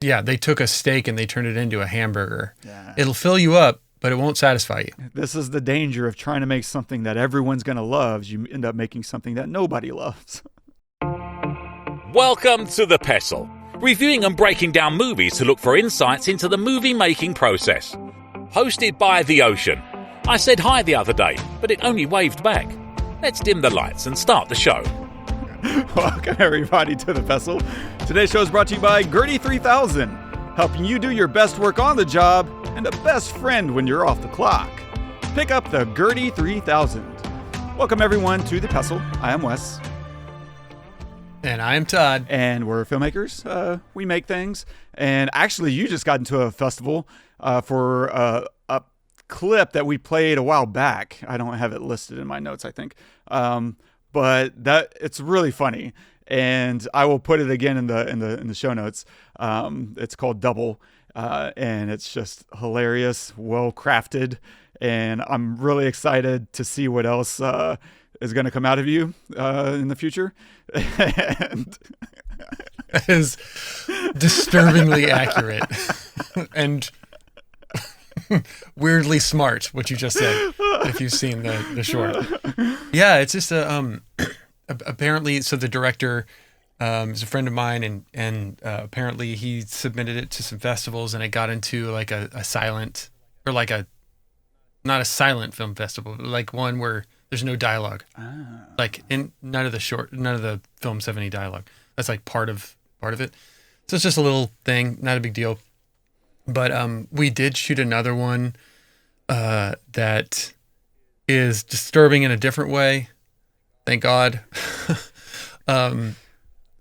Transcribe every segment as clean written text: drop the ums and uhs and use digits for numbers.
Yeah, they took a steak and they turned it into a hamburger. Yeah. It'll fill you up, but it won't satisfy you. This is the danger of trying to make something that everyone's going to love. You end up making something that nobody loves. Welcome to the Pestle, reviewing and breaking down movies to look for insights into the movie-making process. Hosted by The Ocean. I said hi the other day, but it only waved back. Let's dim the lights and start the show. Welcome, everybody, to the Pestle. Today's show is brought to you by Gertie 3000, helping you do your best work on the job and a best friend when you're off the clock. Pick up the Gertie 3000. Welcome, everyone, to the Pestle. I am Wes. And I am Todd. And we're filmmakers. We make things. And actually, you just got into a festival for a clip that we played a while back. I don't have it listed in my notes, I think. But it's really funny, and I will put it again in the show notes. It's called Double, and it's just hilarious, well crafted, and I'm really excited to see what else is going to come out of you in the future. And that is disturbingly accurate and weirdly smart, what you just said, if you've seen the short. Yeah, it's just apparently, so the director is a friend of mine, and apparently he submitted it to some festivals, and it got into like a silent, or like not a silent film festival, but like one where there's no dialogue. Like none of the films have any dialogue. That's like part of it. So it's just a little thing, not a big deal. But we did shoot another one that is disturbing in a different way. Thank God. Yeah,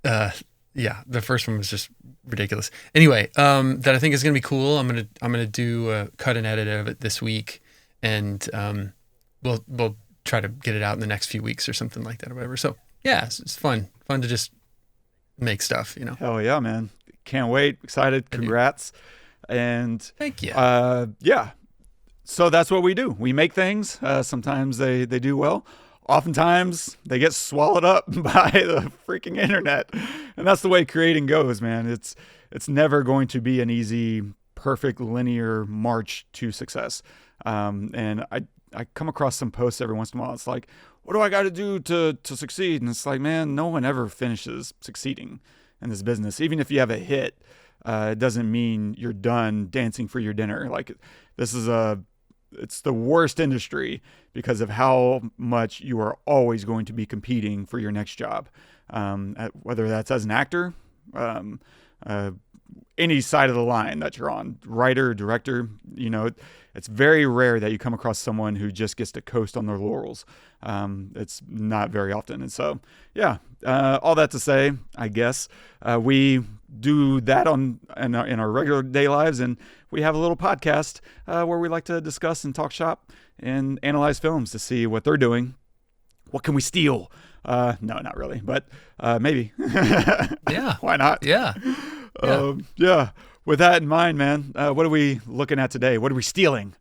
the first one was just ridiculous. Anyway, that I think is gonna be cool. I'm gonna do a cut and edit of it this week, and we'll try to get it out in the next few weeks or something like that or whatever. So yeah, it's fun to just make stuff, you know. Hell yeah, man! Can't wait. Excited. Congrats. And thank you. Yeah. So that's what we do. We make things. Sometimes they do well. Oftentimes they get swallowed up by the freaking internet. And that's the way creating goes, man. It's never going to be an easy, perfect, linear march to success. And I come across some posts every once in a while. It's like, what do I got to do to succeed? And it's like, man, no one ever finishes succeeding in this business. Even if you have a hit, it doesn't mean you're done dancing for your dinner. Like, it's the worst industry because of how much you are always going to be competing for your next job. Whether that's as an actor, any side of the line that you're on, writer, director, you know, it's very rare that you come across someone who just gets to coast on their laurels. It's not very often. And so, yeah, all that to say, I guess, we do that in our regular day lives, and we have a little podcast where we like to discuss and talk shop and analyze films to see what they're doing. What can we steal? No, not really, but maybe. Yeah. Why not? Yeah. Yeah. With that in mind, man, what are we looking at today? What are we stealing?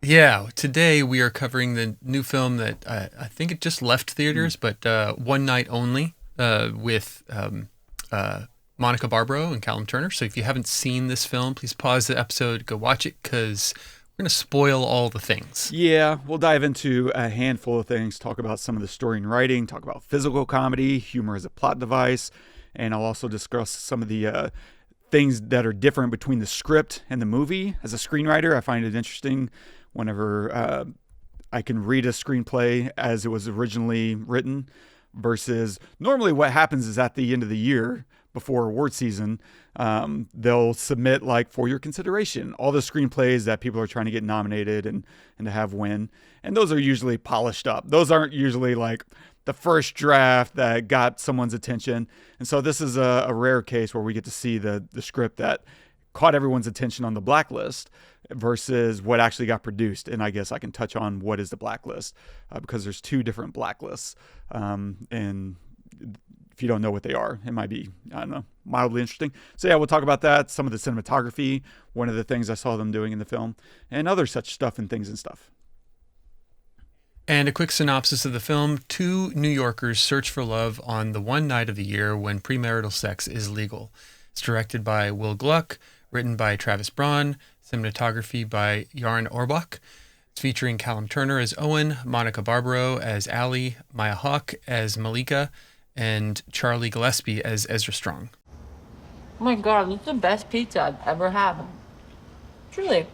Yeah, today we are covering the new film that I think it just left theaters, but One Night Only with Monica Barbaro and Callum Turner. So if you haven't seen this film, please pause the episode, go watch it, because we're going to spoil all the things. Yeah, we'll dive into a handful of things, talk about some of the story and writing, talk about physical comedy, humor as a plot device, and I'll also discuss some of the things that are different between the script and the movie. As a screenwriter, I find it interesting whenever I can read a screenplay as it was originally written versus normally what happens is at the end of the year before award season, they'll submit like for your consideration all the screenplays that people are trying to get nominated and to have win. And those are usually polished up. Those aren't usually like the first draft that got someone's attention. And so this is a rare case where we get to see the script that caught everyone's attention on the Blacklist versus what actually got produced. And I guess I can touch on what is the Blacklist because there's two different Blacklists. And if you don't know what they are, it might be, I don't know, mildly interesting. So yeah, we'll talk about that, some of the cinematography, one of the things I saw them doing in the film, and other such stuff and things and stuff. And a quick synopsis of the film. Two New Yorkers search for love on the one night of the year when premarital sex is legal. It's directed by Will Gluck, written by Travis Braun, cinematography by Jarn Orbach. It's featuring Callum Turner as Owen, Monica Barbaro as Allie, Maya Hawke as Malika, and Charlie Gillespie as Ezra Strong. Oh my God, this is the best pizza I've ever had. Truly.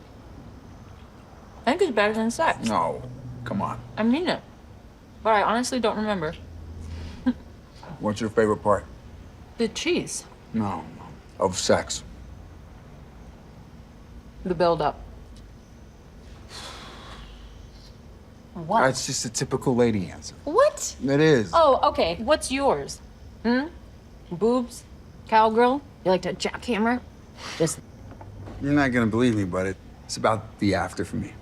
I think it's better than sex. No, come on. I mean it. But I honestly don't remember. What's your favorite part? The cheese. No, of sex. The build-up. What? That's just a typical lady answer. What? It is. Oh, okay. What's yours? Boobs? Cowgirl? You like to jackhammer? Just... You're not gonna believe me, but it's about the after for me.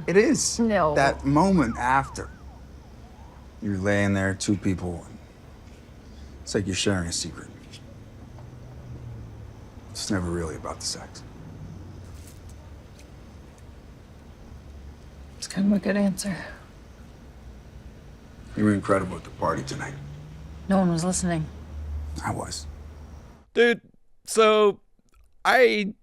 It is. No. That moment after. You're laying there, two people, and it's like you're sharing a secret. It's never really about the sex. It's kind of a good answer. You were incredible at the party tonight. No one was listening. I was. Dude, so I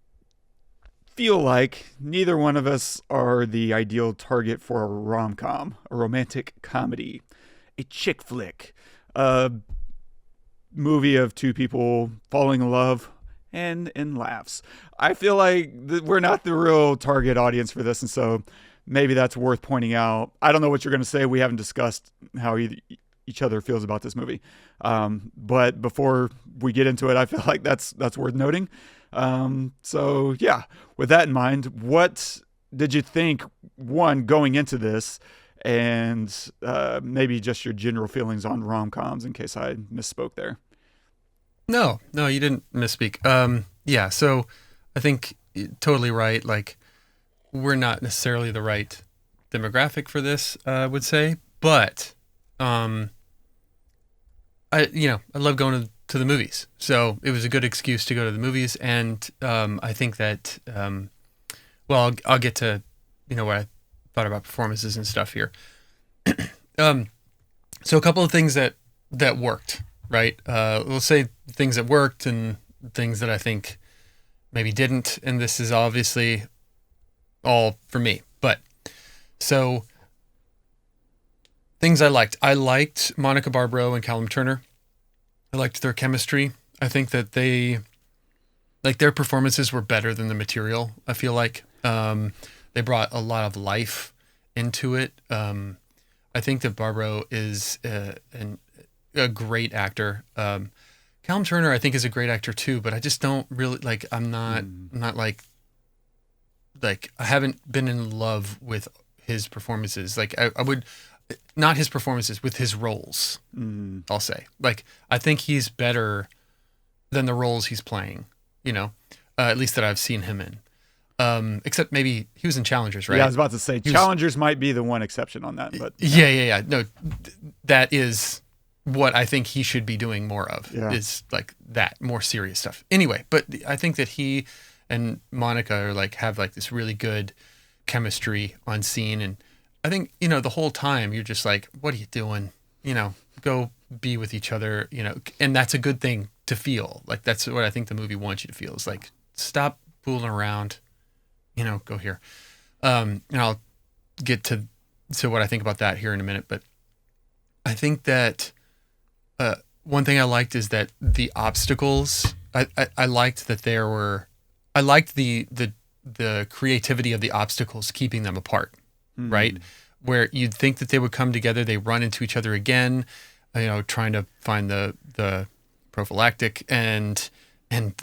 feel like neither one of us are the ideal target for a rom-com, a romantic comedy, a chick flick, a movie of two people falling in love and laughs. I feel like we're not the real target audience for this, and so maybe that's worth pointing out. I don't know what you're going to say. We haven't discussed how each other feels about this movie. But before we get into it, I feel like that's worth noting. So yeah, with that in mind, what did you think, one, going into this, and maybe just your general feelings on rom-coms in case I misspoke there? No, you didn't misspeak. Yeah, so I think you're totally right. Like, we're not necessarily the right demographic for this, I would say, but I love going to the movies, so it was a good excuse to go to the movies, and I think that I'll get to what I thought about performances and stuff here. So a couple of things that worked, right? We'll say things that worked and things that I think maybe didn't, and this is obviously all for me. But so things I liked. I liked Monica Barbaro and Callum Turner. I liked their chemistry. I think that their performances were better than the material. I feel like they brought a lot of life into it. I think that Barbaro is a great actor. Callum Turner, I think, is a great actor too, but I just don't really like. I'm not like I haven't been in love with his performances. Like I would, not his performances, with his roles. I'll say, like, I think he's better than the roles he's playing. At least that I've seen him in. Except maybe he was in Challengers, right? Yeah, I was about to say Challengers might be the one exception on that, but yeah. No, that is what I think he should be doing more of. Yeah. Is like that more serious stuff. Anyway, but I think that he and Monica are have this really good chemistry on scene, and I think the whole time you're just like, what are you doing? Go be with each other. And that's a good thing to feel. Like, that's what I think the movie wants you to feel. Is like, stop fooling around. Go here. And I'll get to what I think about that here in a minute. But I think that one thing I liked is that the obstacles. I liked that there were. I liked the creativity of the obstacles keeping them apart, right? Where you'd think that they would come together, they run into each other again, trying to find the prophylactic and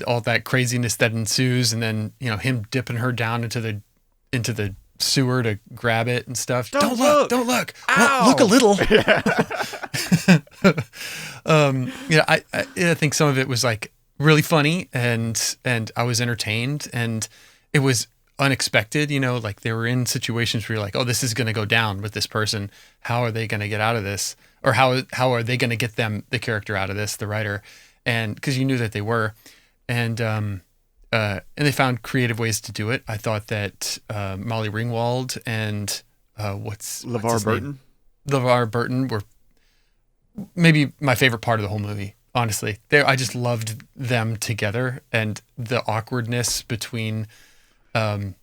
all that craziness that ensues, and then him dipping her down into the sewer to grab it and stuff. Don't look! Look a little. I think some of it was really funny, and I was entertained, and it was unexpected. They were in situations where you're like, oh, this is going to go down with this person. How are they going to get out of this? Or how are they going to get the character out of this, the writer? And because you knew that they were, and they found creative ways to do it. I thought that Molly Ringwald and LeVar Burton. LeVar Burton were maybe my favorite part of the whole movie. honestly. I just loved them together, and the awkwardness between Owen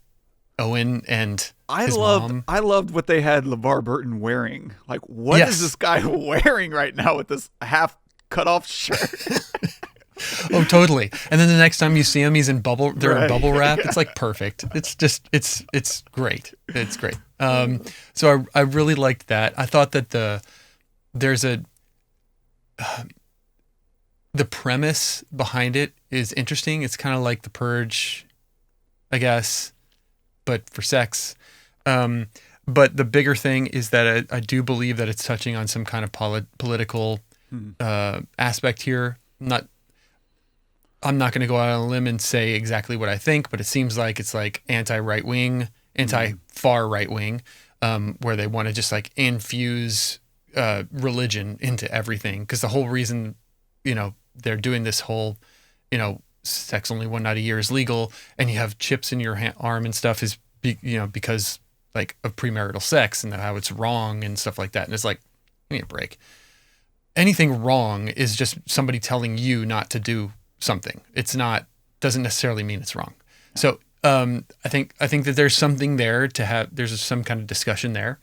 and his mom. I loved what they had LeVar Burton wearing. Like, what is this guy wearing right now with this half cut off shirt? Oh, totally. And then the next time you see him, he's in bubble wrap. It's like perfect. It's just, it's great. It's great. So I really liked that. I thought that the premise behind it is interesting. It's kind of like The Purge, I guess, but for sex. But the bigger thing is that I do believe that it's touching on some kind of political aspect here. I'm not going to go out on a limb and say exactly what I think, but it seems like it's like anti-far right wing, where they want to just like infuse religion into everything. Because the whole reason, they're doing this whole, sex only one night a year is legal, and you have chips in your arm and stuff is, because like of premarital sex and how it's wrong and stuff like that. And it's like, give me a break. Anything wrong is just somebody telling you not to do something. Doesn't necessarily mean it's wrong. So I think that there's something there there's some kind of discussion there,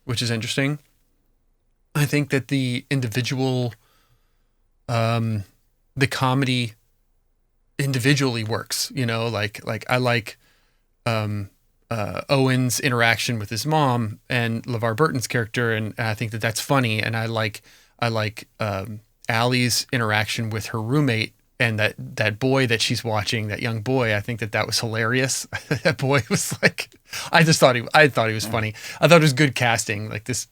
which is interesting. I think that the individual, the comedy individually works, like I like Owen's interaction with his mom and LeVar Burton's character. And I think that that's funny. And I like Allie's interaction with her roommate and that boy that she's watching, that young boy. I think that was hilarious. That boy was like, I thought he was funny. I thought it was good casting. Like this,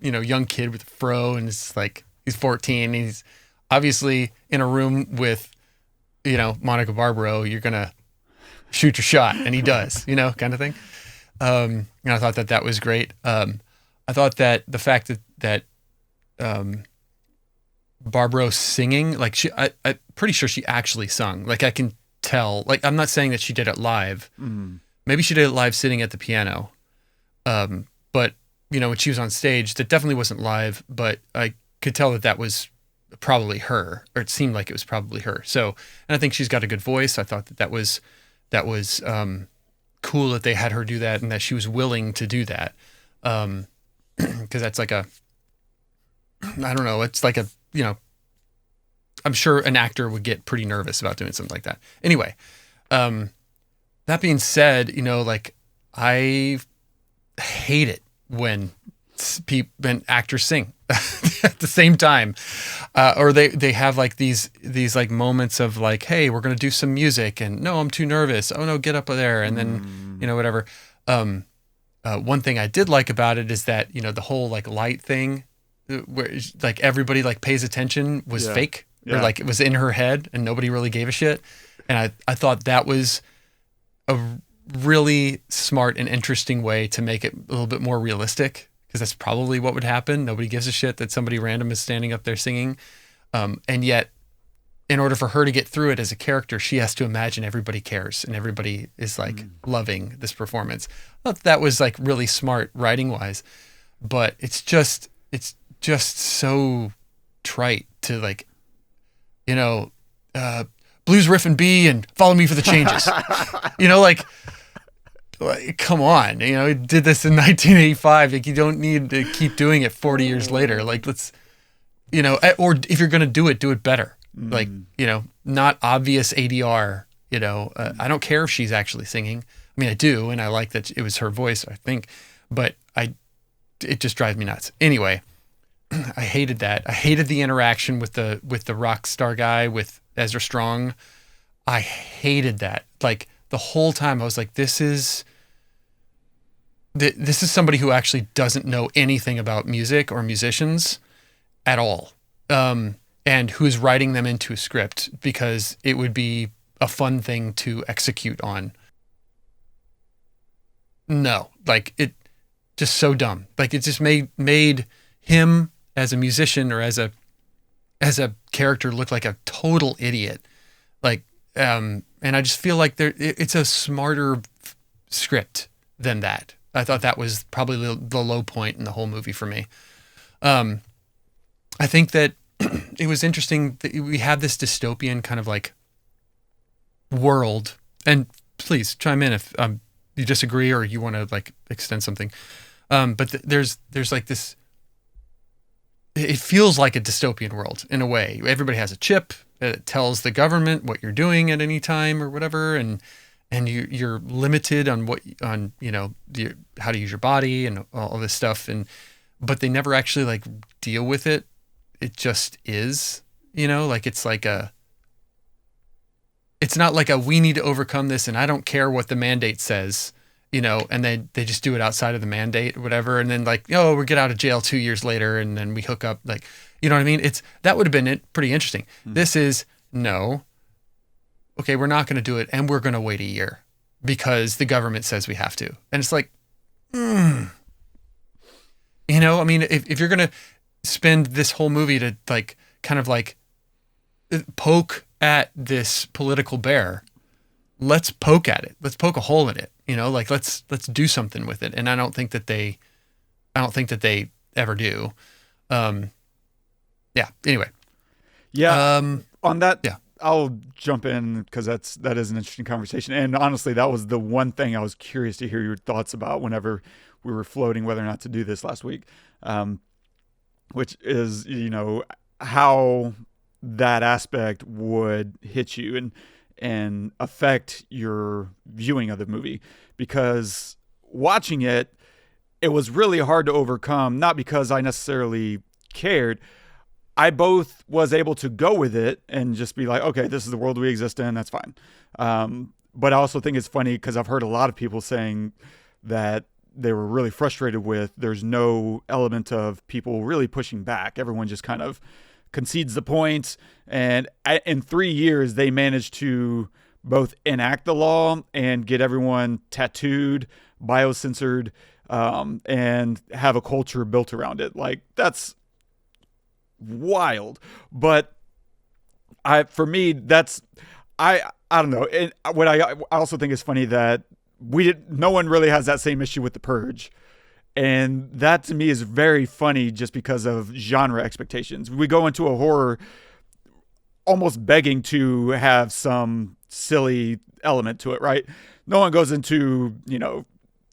young kid with a fro, and it's like, he's 14. And he's obviously in a room with, Monica Barbaro. You're going to shoot your shot. And he does, kind of thing. And I thought that was great. I thought that the fact that Barbaro singing, like I'm pretty sure she actually sung. Like I can tell, like, I'm not saying that she did it live. Maybe she did it live sitting at the piano. But when she was on stage, that definitely wasn't live, but I could tell that was probably her, or it seemed like it was probably her. So, and I think she's got a good voice. I thought that was cool that they had her do that and that she was willing to do that. Cause that's like I don't know. It's like I'm sure an actor would get pretty nervous about doing something like that. Anyway, that being said, like I hate it when actors sing at the same time, or they have like these like moments of like, hey, we're gonna do some music, and no, I'm too nervous. Oh no, get up there, and then whatever. One thing I did like about it is that the whole like light thing, where like everybody like pays attention was fake, or like it was in her head and nobody really gave a shit. And I thought that was a really smart and interesting way to make it a little bit more realistic, because that's probably what would happen. Nobody gives a shit that somebody random is standing up there singing. And yet in order for her to get through it as a character, she has to imagine everybody cares and everybody is like loving this performance. I thought that was like really smart writing wise, but it's just so trite to like, blues riff and B and follow me for the changes, like come on, he did this in 1985. Like you don't need to keep doing it 40 years later. Like let's, or if you're going to do it better. Like, not obvious ADR, I don't care if she's actually singing. I mean, I do. And I like that it was her voice, I think, but it just drives me nuts. Anyway, I hated that. I hated the interaction with the rock star guy with Ezra Strong. I hated that. Like the whole time I was like, this is somebody who actually doesn't know anything about music or musicians at all. And who's writing them into a script because it would be a fun thing to execute on. No, like it just so dumb. Like it just made him as a musician or as a character look like a total idiot. Like, and I just feel like it's a smarter script than that. I thought that was probably the low point in the whole movie for me. I think that it was interesting that we had this dystopian kind of like world, and please chime in if you disagree or you want to like extend something. But there's like this, it feels like a dystopian world in a way. Everybody has a chip that tells the government what you're doing at any time or whatever. And you're limited on how to use your body and all this stuff. But they never actually like deal with it. It just is, like it's not like we need to overcome this and I don't care what the mandate says, and they just do it outside of the mandate or whatever. And then like, we get out of jail 2 years later and then we hook up, like, you know what I mean? That would have been pretty interesting. This is no, okay, we're not going to do it. And we're going to wait a year because the government says we have to. And it's like, I mean, if you're going to spend this whole movie to like, kind of like poke at this political bear, let's poke at it. Let's poke a hole in it, like let's do something with it. And I don't think that they ever do. Yeah. Anyway. Yeah. On that, yeah. I'll jump in because that is an interesting conversation. And honestly, that was the one thing I was curious to hear your thoughts about whenever we were floating whether or not to do this last week, which is, how that aspect would hit you and affect your viewing of the movie. Because watching it, it was really hard to overcome, not because I necessarily cared. I both was able to go with it and just be like, okay, this is the world we exist in. That's fine. But I also think it's funny because I've heard a lot of people saying that they were really frustrated with there's no element of people really pushing back. Everyone just kind of concedes the point. And in 3 years, they managed to both enact the law and get everyone tattooed, biosensored, and have a culture built around it. Like, that's wild. But for me, I don't know. And what I also think is funny that no one really has that same issue with The Purge. And that to me is very funny just because of genre expectations. We go into a horror almost begging to have some silly element to it, right? No one goes into,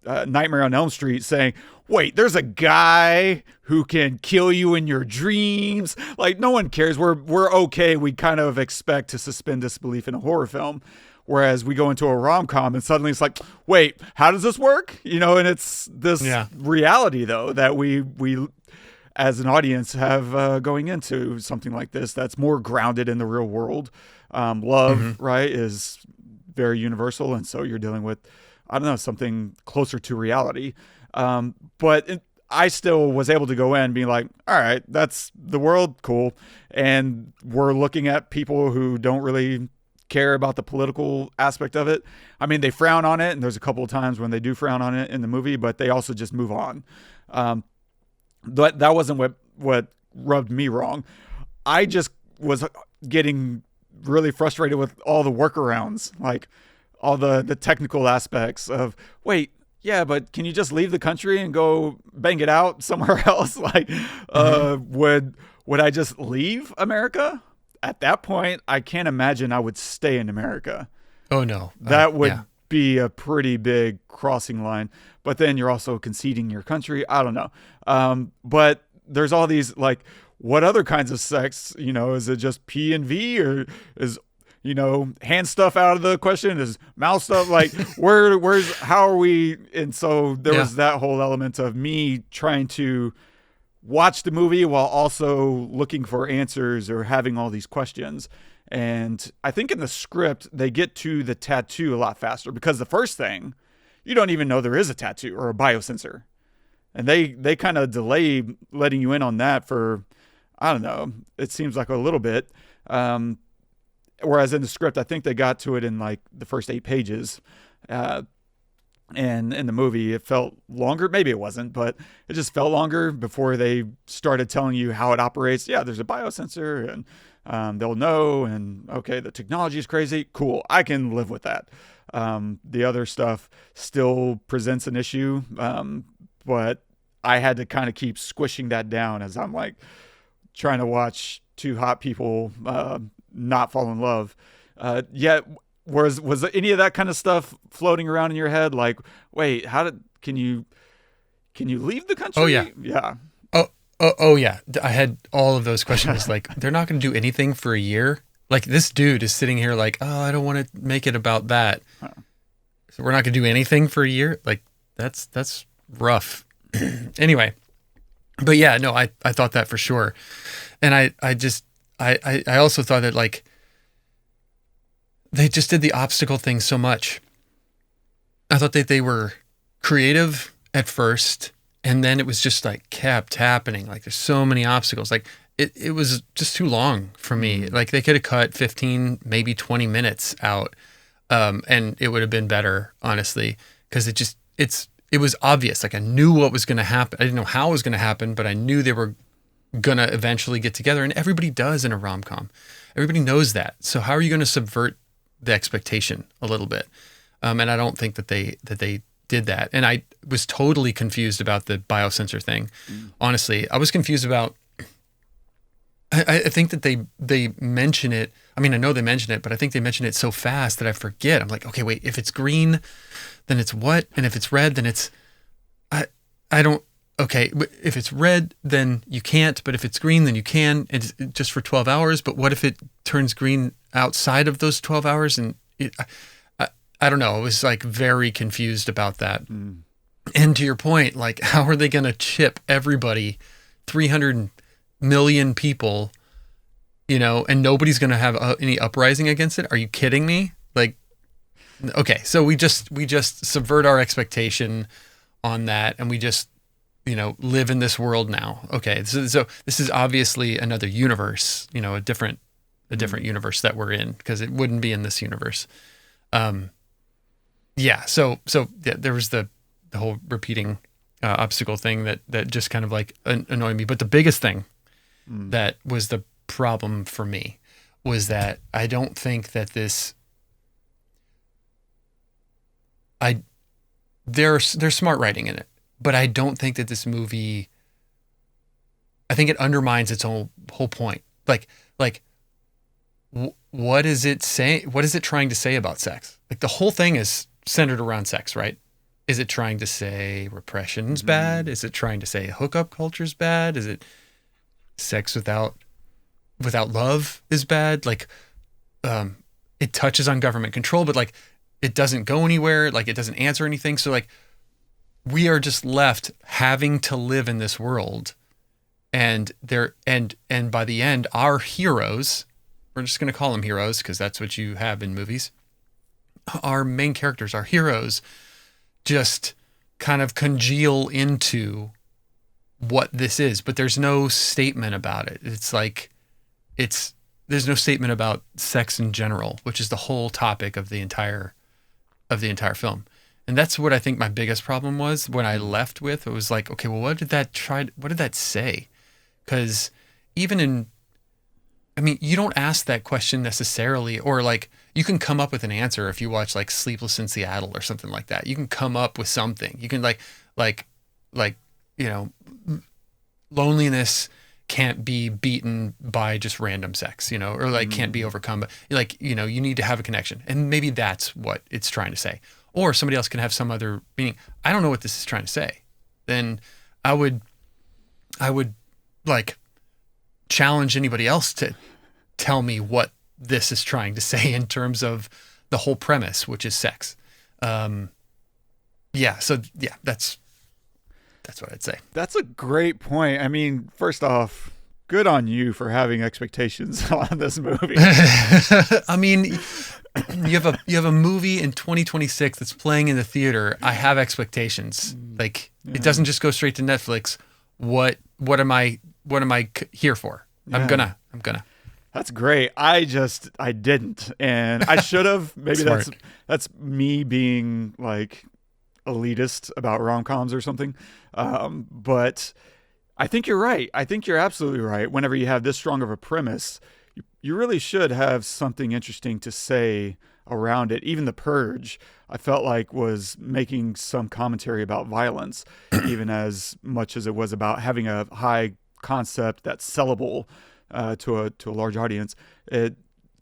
Nightmare on Elm Street saying, wait, there's a guy who can kill you in your dreams. Like, no one cares. We're okay. We kind of expect to suspend disbelief in a horror film. Whereas we go into a rom-com and suddenly it's like, wait, how does this work? And it's this reality, though, that we as an audience have going into something like this that's more grounded in the real world. Love, right, is very universal. And so you're dealing with, I don't know, something closer to reality. But I still was able to go in being like, all right, that's the world. Cool. And we're looking at people who don't really care about the political aspect of it. I mean, they frown on it, and there's a couple of times when they do frown on it in the movie, but they also just move on. That wasn't what rubbed me wrong. I just was getting really frustrated with all the workarounds, like all the technical aspects of, wait, yeah, but can you just leave the country and go bang it out somewhere else? Like, would I just leave America? At that point, I can't imagine I would stay in America. Oh, no. That would be a pretty big crossing line. But then you're also conceding your country. I don't know. But there's all these, like, what other kinds of sex? Is it just P and V, or is, hand stuff out of the question? Is mouth stuff? Like, how are we? And so there was that whole element of me trying to watch the movie while also looking for answers or having all these questions. And I think in the script, they get to the tattoo a lot faster because the first thing, you don't even know there is a tattoo or a biosensor. And they kind of delay letting you in on that for, I don't know, it seems like a little bit. Whereas in the script, I think they got to it in like the first 8 pages. And in the movie, it felt longer. Maybe it wasn't, but it just felt longer before they started telling you how it operates. Yeah, there's a biosensor, and they'll know. And okay, the technology is crazy. Cool, I can live with that. The other stuff still presents an issue, but I had to kind of keep squishing that down as I'm like trying to watch two hot people not fall in love. Yet, was any of that kind of stuff floating around in your head? Like, wait, can you leave the country? Oh yeah, yeah. Oh yeah. I had all of those questions. Like, they're not going to do anything for a year. Like, this dude is sitting here like, oh, I don't want to make it about that. Huh. So we're not going to do anything for a year. Like, that's rough. Anyway, but yeah, no, I thought that for sure. And I also thought that, like, they just did the obstacle thing so much. I thought that they were creative at first, and then it was just like kept happening. Like, there's so many obstacles. Like, it was just too long for me. Like, they could have cut 15, maybe 20 minutes out, and it would have been better, honestly, because it was obvious. Like, I knew what was going to happen. I didn't know how it was going to happen, but I knew they were going to eventually get together, and everybody does in a rom-com. Everybody knows that. So how are you going to subvert the expectation a little bit? And I don't think that they did that. And I was totally confused about the biosensor thing. Honestly, I was confused about, I think that they mention it. I mean, I know they mention it, but I think they mention it so fast that I forget. I'm like, okay, wait, if it's green, then it's what? And if it's red, then it's, I don't, okay, if it's red, then you can't, but if it's green, then you can. It's just for 12 hours. But what if it turns green outside of those 12 hours? And I don't know. I was like very confused about that. And to your point, like, how are they going to chip everybody, 300 million people, and nobody's going to have any uprising against it? Are you kidding me? Like, okay, so we just subvert our expectation on that, and we just, live in this world now. Okay, so this is obviously another universe, a different universe that we're in, because it wouldn't be in this universe. Yeah, so yeah, there was the whole repeating obstacle thing that just kind of like annoyed me. But the biggest thing that was the problem for me was that I don't think that there's smart writing in it, but I don't think that this movie, I think it undermines its whole point. Like, what is it saying? What is it trying to say about sex? Like, the whole thing is centered around sex, right? Is it trying to say repression's bad? Is it trying to say hookup culture's bad? Is it sex without love is bad? Like, it touches on government control, but like, it doesn't go anywhere. Like, it doesn't answer anything. So like, we are just left having to live in this world, and by the end, our heroes, we're just going to call them heroes because that's what you have in movies. Our main characters, our heroes, just kind of congeal into what this is, but there's no statement about it. It's like, there's no statement about sex in general, which is the whole topic of the entire film. And that's what I think my biggest problem was when I left with. It was like, okay, well, what did that say? Because even you don't ask that question necessarily, or like, you can come up with an answer if you watch like Sleepless in Seattle or something like that. You can come up with something. You can like, loneliness can't be beaten by just random sex, or like can't be overcome. But like, you need to have a connection. And maybe that's what it's trying to say. Or somebody else can have some other meaning. I don't know what this is trying to say. Then I would like challenge anybody else to tell me what this is trying to say in terms of the whole premise, which is sex. So yeah, that's what I'd say. That's a great point. I mean, first off, good on you for having expectations on this movie. I mean, you have a movie in 2026 that's playing in the theater. I have expectations. Like, it doesn't just go straight to Netflix. What am I here for? Yeah. I'm gonna. That's great. I didn't, and I should have. Maybe that's me being like elitist about rom-coms or something. But I think you're right. I think you're absolutely right. Whenever you have this strong of a premise, you really should have something interesting to say around it. Even The Purge, I felt like, was making some commentary about violence, even as much as it was about having a high concept that's sellable to a large audience, it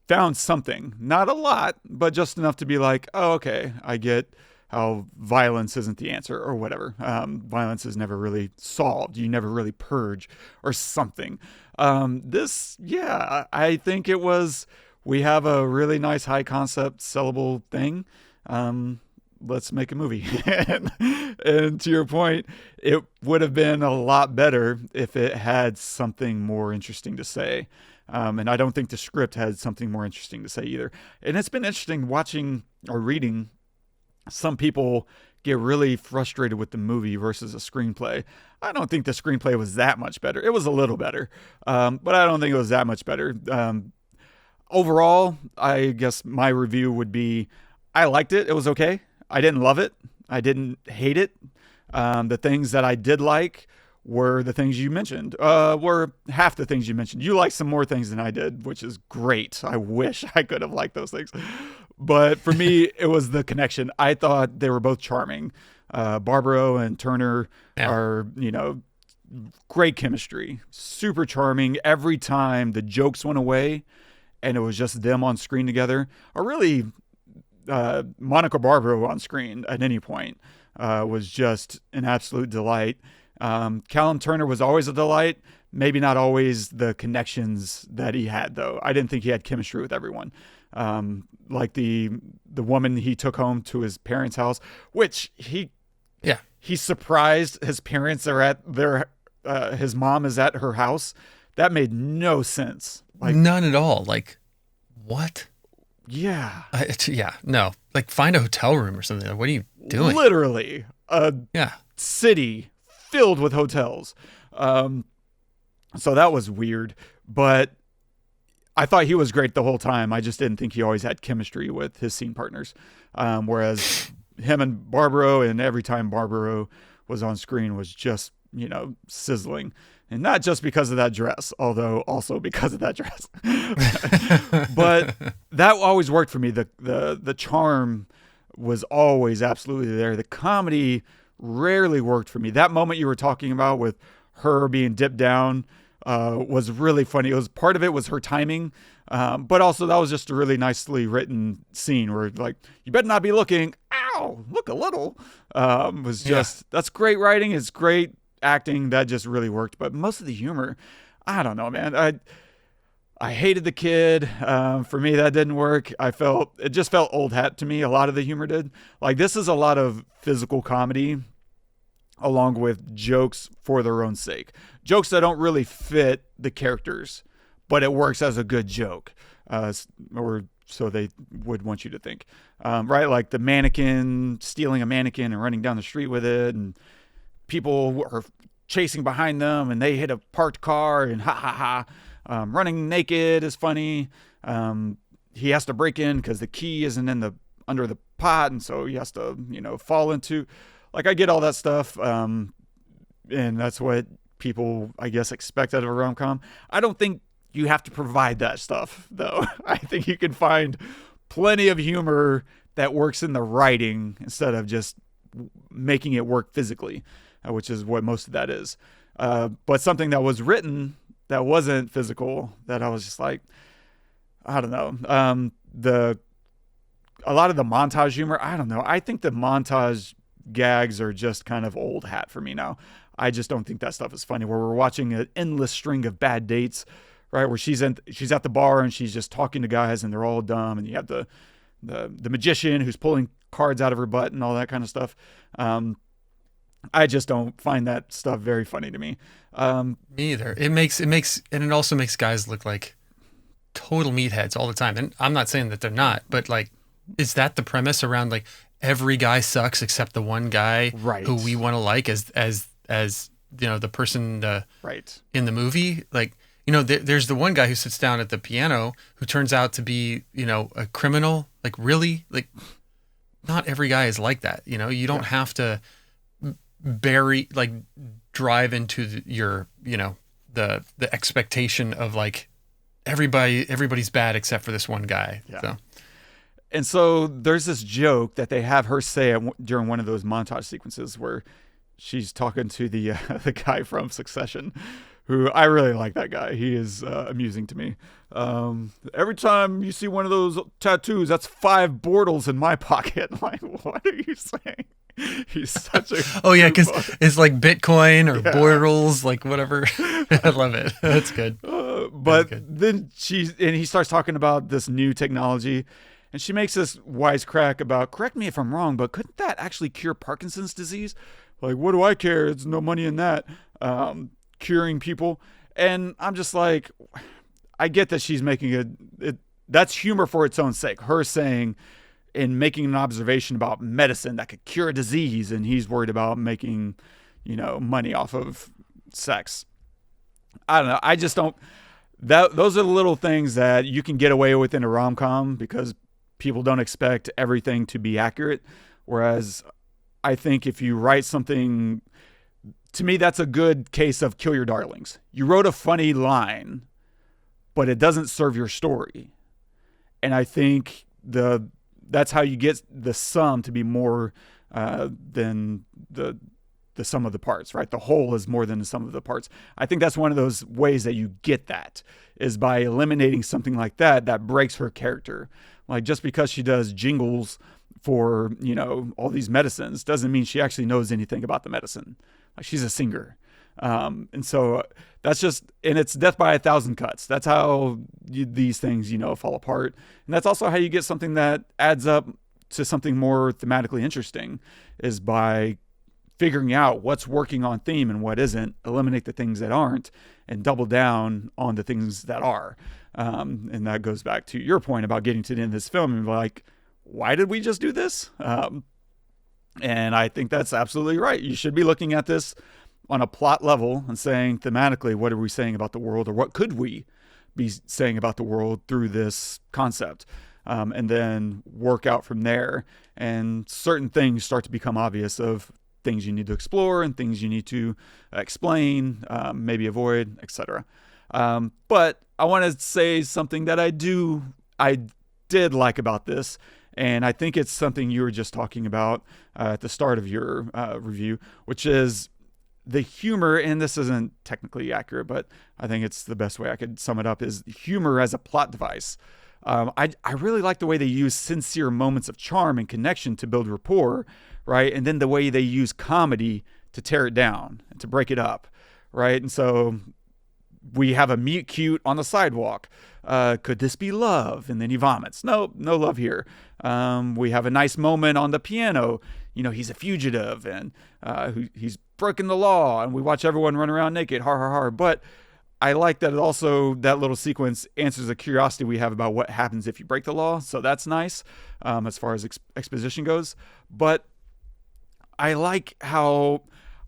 found something, not a lot, but just enough to be like, oh, okay, I get how violence isn't the answer or whatever. Violence is never really solved. You never really purge or something. I think it was, we have a really nice high concept sellable thing. Let's make a movie. and to your point, it would have been a lot better if it had something more interesting to say. And I don't think the script had something more interesting to say either. And it's been interesting watching or reading some people get really frustrated with the movie versus a screenplay. I don't think the screenplay was that much better. It was a little better, but I don't think it was that much better. Overall, I guess my review would be, I liked it. It was okay. I didn't love it. I didn't hate it. The things that I did like were the things you mentioned, were half the things you mentioned. You liked some more things than I did, which is great. I wish I could have liked those things. But for me, it was the connection. I thought they were both charming. Barbaro and Turner are, great chemistry, super charming. Every time the jokes went away and it was just them on screen together, or really Monica Barbaro on screen at any point, was just an absolute delight. Callum Turner was always a delight. Maybe not always the connections that he had, though. I didn't think he had chemistry with everyone. Like the woman he took home to his parents' house, which he's surprised his parents are at their, his mom is at her house. That made no sense. Like, none at all. Like, what? Yeah. No. Like, find a hotel room or something. Like, what are you doing? Literally a city filled with hotels. So that was weird, but I thought he was great the whole time. I just didn't think he always had chemistry with his scene partners. Whereas him and Barbaro, and every time Barbaro was on screen, was just, sizzling. And not just because of that dress, although also because of that dress. But that always worked for me. The charm was always absolutely there. The comedy rarely worked for me. That moment you were talking about with her being dipped down was really funny. It was, part of it was her timing, but also that was just a really nicely written scene where, like, you better not be looking, ow, look a little. Was just, that's great writing. It's great acting. That just really worked. But most of the humor, I don't know, man. I hated the kid. For me, that didn't work. It just felt old hat to me. A lot of the humor did. Like, this is a lot of physical comedy along with jokes for their own sake. Jokes that don't really fit the characters, but it works as a good joke. Or so they would want you to think. Right? Like the mannequin, stealing a mannequin and running down the street with it, and people are chasing behind them and they hit a parked car and ha ha ha. Running naked is funny. He has to break in because the key isn't under the pot, and so he has to, fall into. Like, I get all that stuff, and that's what people, I guess, expect out of a rom-com. I don't think you have to provide that stuff, though. I think you can find plenty of humor that works in the writing instead of just making it work physically, which is what most of that is. But something that was written that wasn't physical, that I was just like, I don't know. A lot of the montage humor, I don't know. I think the montage gags are just kind of old hat for me now. I just don't think that stuff is funny, where we're watching an endless string of bad dates, right? Where she's at the bar and she's just talking to guys and they're all dumb, and you have the magician who's pulling cards out of her butt and all that kind of stuff. I just don't find that stuff very funny to me. Me either. And it also makes guys look like total meatheads all the time. And I'm not saying that they're not, but like, is that the premise around, like, every guy sucks except the one guy who we want to like as the person in the movie? Like, there's the one guy who sits down at the piano who turns out to be, a criminal. Like, really? Like, not every guy is like that. You don't have to drive into your, the expectation of, like, everybody's bad except for this one guy. Yeah. And so there's this joke that they have her say during one of those montage sequences where she's talking to the guy from Succession, who I really like that guy. He is amusing to me. Every time you see one of those tattoos, that's 5 Bortles in my pocket. I'm like, what are you saying? He's such a Oh yeah, because it's like Bitcoin or Bortles, like whatever. I love it. That's good. But then he starts talking about this new technology, and she makes this wisecrack about, correct me if I'm wrong, but couldn't that actually cure Parkinson's disease? Like, what do I care? There's no money in that. Curing people. And I'm just like, I get that she's making that's humor for its own sake. Her saying and making an observation about medicine that could cure a disease, and he's worried about making, money off of sex. I don't know. I just don't. Those are the little things that you can get away with in a rom-com because people don't expect everything to be accurate. Whereas I think if you write something, to me, that's a good case of kill your darlings. You wrote a funny line, but it doesn't serve your story. And I think that's how you get the sum to be more than the sum of the parts, right? The whole is more than the sum of the parts. I think that's one of those ways that you get that is by eliminating something like that breaks her character. Like, just because she does jingles for, all these medicines doesn't mean she actually knows anything about the medicine. Like, she's a singer. And so that's just, and it's death by 1,000 cuts. That's how these things, fall apart. And that's also how you get something that adds up to something more thematically interesting, is by figuring out what's working on theme and what isn't, eliminate the things that aren't, and double down on the things that are. And that goes back to your point about getting to the end of this film and like, why did we just do this? And I think that's absolutely right. You should be looking at this on a plot level and saying thematically, what are we saying about the world, or what could we be saying about the world through this concept? And then work out from there. And certain things start to become obvious of things you need to explore and things you need to explain, maybe avoid, etc. But I want to say something that I did like about this, and I think it's something you were just talking about at the start of your review, which is the humor. And this isn't technically accurate, but I think it's the best way I could sum it up, is humor as a plot device. I really like the way they use sincere moments of charm and connection to build rapport, right? And then the way they use comedy to tear it down and to break it up, right? And so we have a meet cute on the sidewalk. Could this be love? And then he vomits. No love here. We have a nice moment on the piano. He's a fugitive and he's broken the law, and we watch everyone run around naked. Har, har, har. But I like that it also, that little sequence answers a curiosity we have about what happens if you break the law. So that's nice as far as exposition goes. But I like how,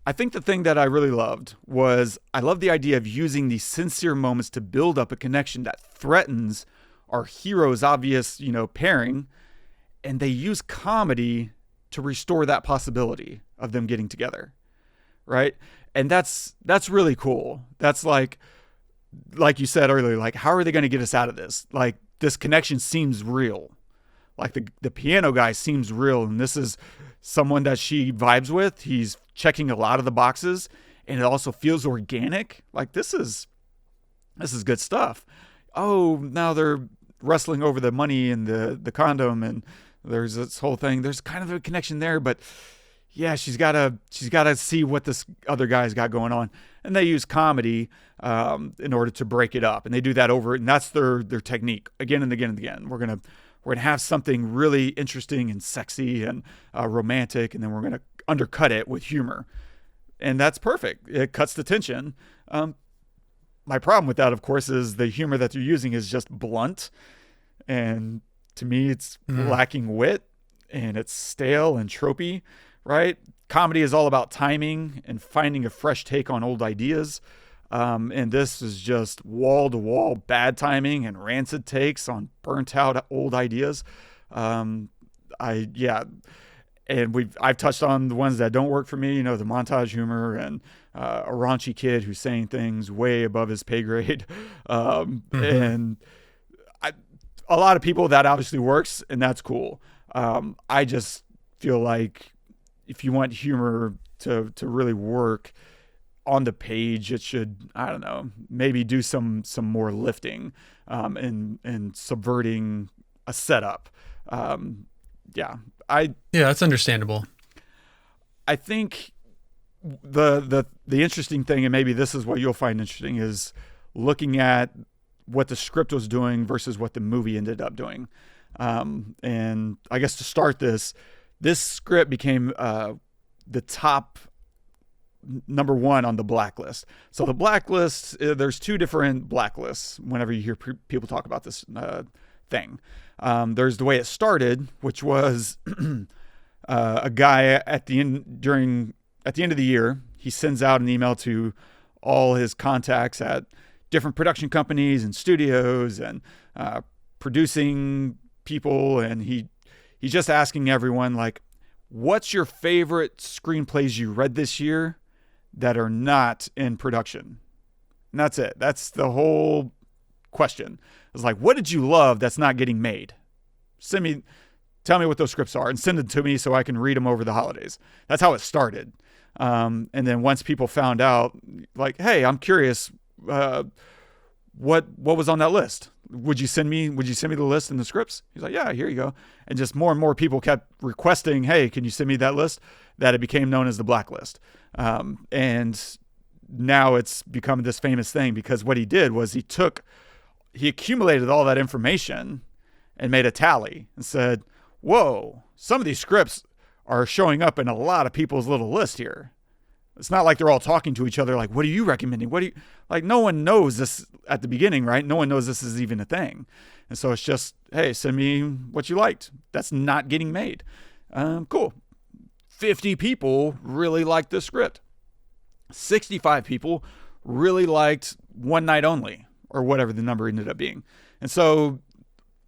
I think the thing that I really loved was, I love the idea of using these sincere moments to build up a connection that threatens our hero's obvious, pairing. And they use comedy to restore that possibility of them getting together. Right. And that's really cool. That's like you said earlier, like, how are they going to get us out of this? Like, this connection seems real. Like the piano guy seems real. And this is someone that she vibes with. He's checking a lot of the boxes, and it also feels organic. Like, this is good stuff. Oh, now they're wrestling over the money and the condom, and there's this whole thing. There's kind of a connection there, but yeah, she's gotta see what this other guy's got going on. And they use comedy in order to break it up. And they do that over, and that's their technique again and again and again. We're gonna have something really interesting and sexy and romantic, and then we're gonna undercut it with humor. And that's perfect. It cuts the tension. My problem with that, of course, is the humor that they're using is just blunt. And to me, it's lacking wit, and it's stale and tropey, right? Comedy is all about timing and finding a fresh take on old ideas. And this is just wall-to-wall bad timing and rancid takes on burnt-out old ideas. And I've touched on the ones that don't work for me, the montage humor and a raunchy kid who's saying things way above his pay grade. And a lot of people, that obviously works, and that's cool. I just feel like if you want humor to really work, on the page, it should, I don't know, maybe do some more lifting and subverting a setup. Yeah, that's understandable. I think the interesting thing, and maybe this is what you'll find interesting, is looking at what the script was doing versus what the movie ended up doing. And I guess to start this script became the top number one on the Blacklist. So the Blacklist, there's two different Blacklists whenever you hear people talk about this thing. There's the way it started, which was a guy at the end of the year, he sends out an email to all his contacts at different production companies and studios and producing people, and he's just asking everyone, like, what's your favorite screenplays you read this year that are not in production? And that's it. That's the whole question. It's like, what did you love that's not getting made? Tell me what those scripts are and send it to me so I can read them over the holidays. That's how it started. And then once people found out, like, hey, I'm curious, what was on that list? Would you send me the list and the scripts? He's like, yeah, here you go. And just more and more people kept requesting, hey, can you send me that list? That it became known as the Blacklist. And now it's become this famous thing because what he did was he accumulated all that information and made a tally and said, whoa, some of these scripts are showing up in a lot of people's little list here. It's not like they're all talking to each other like, what are you recommending? No one knows this at the beginning, right? No one knows this is even a thing. And so it's just, hey, send me what you liked. That's not getting made. Cool. 50 people really liked this script. 65 people really liked One Night Only, or whatever the number ended up being. And so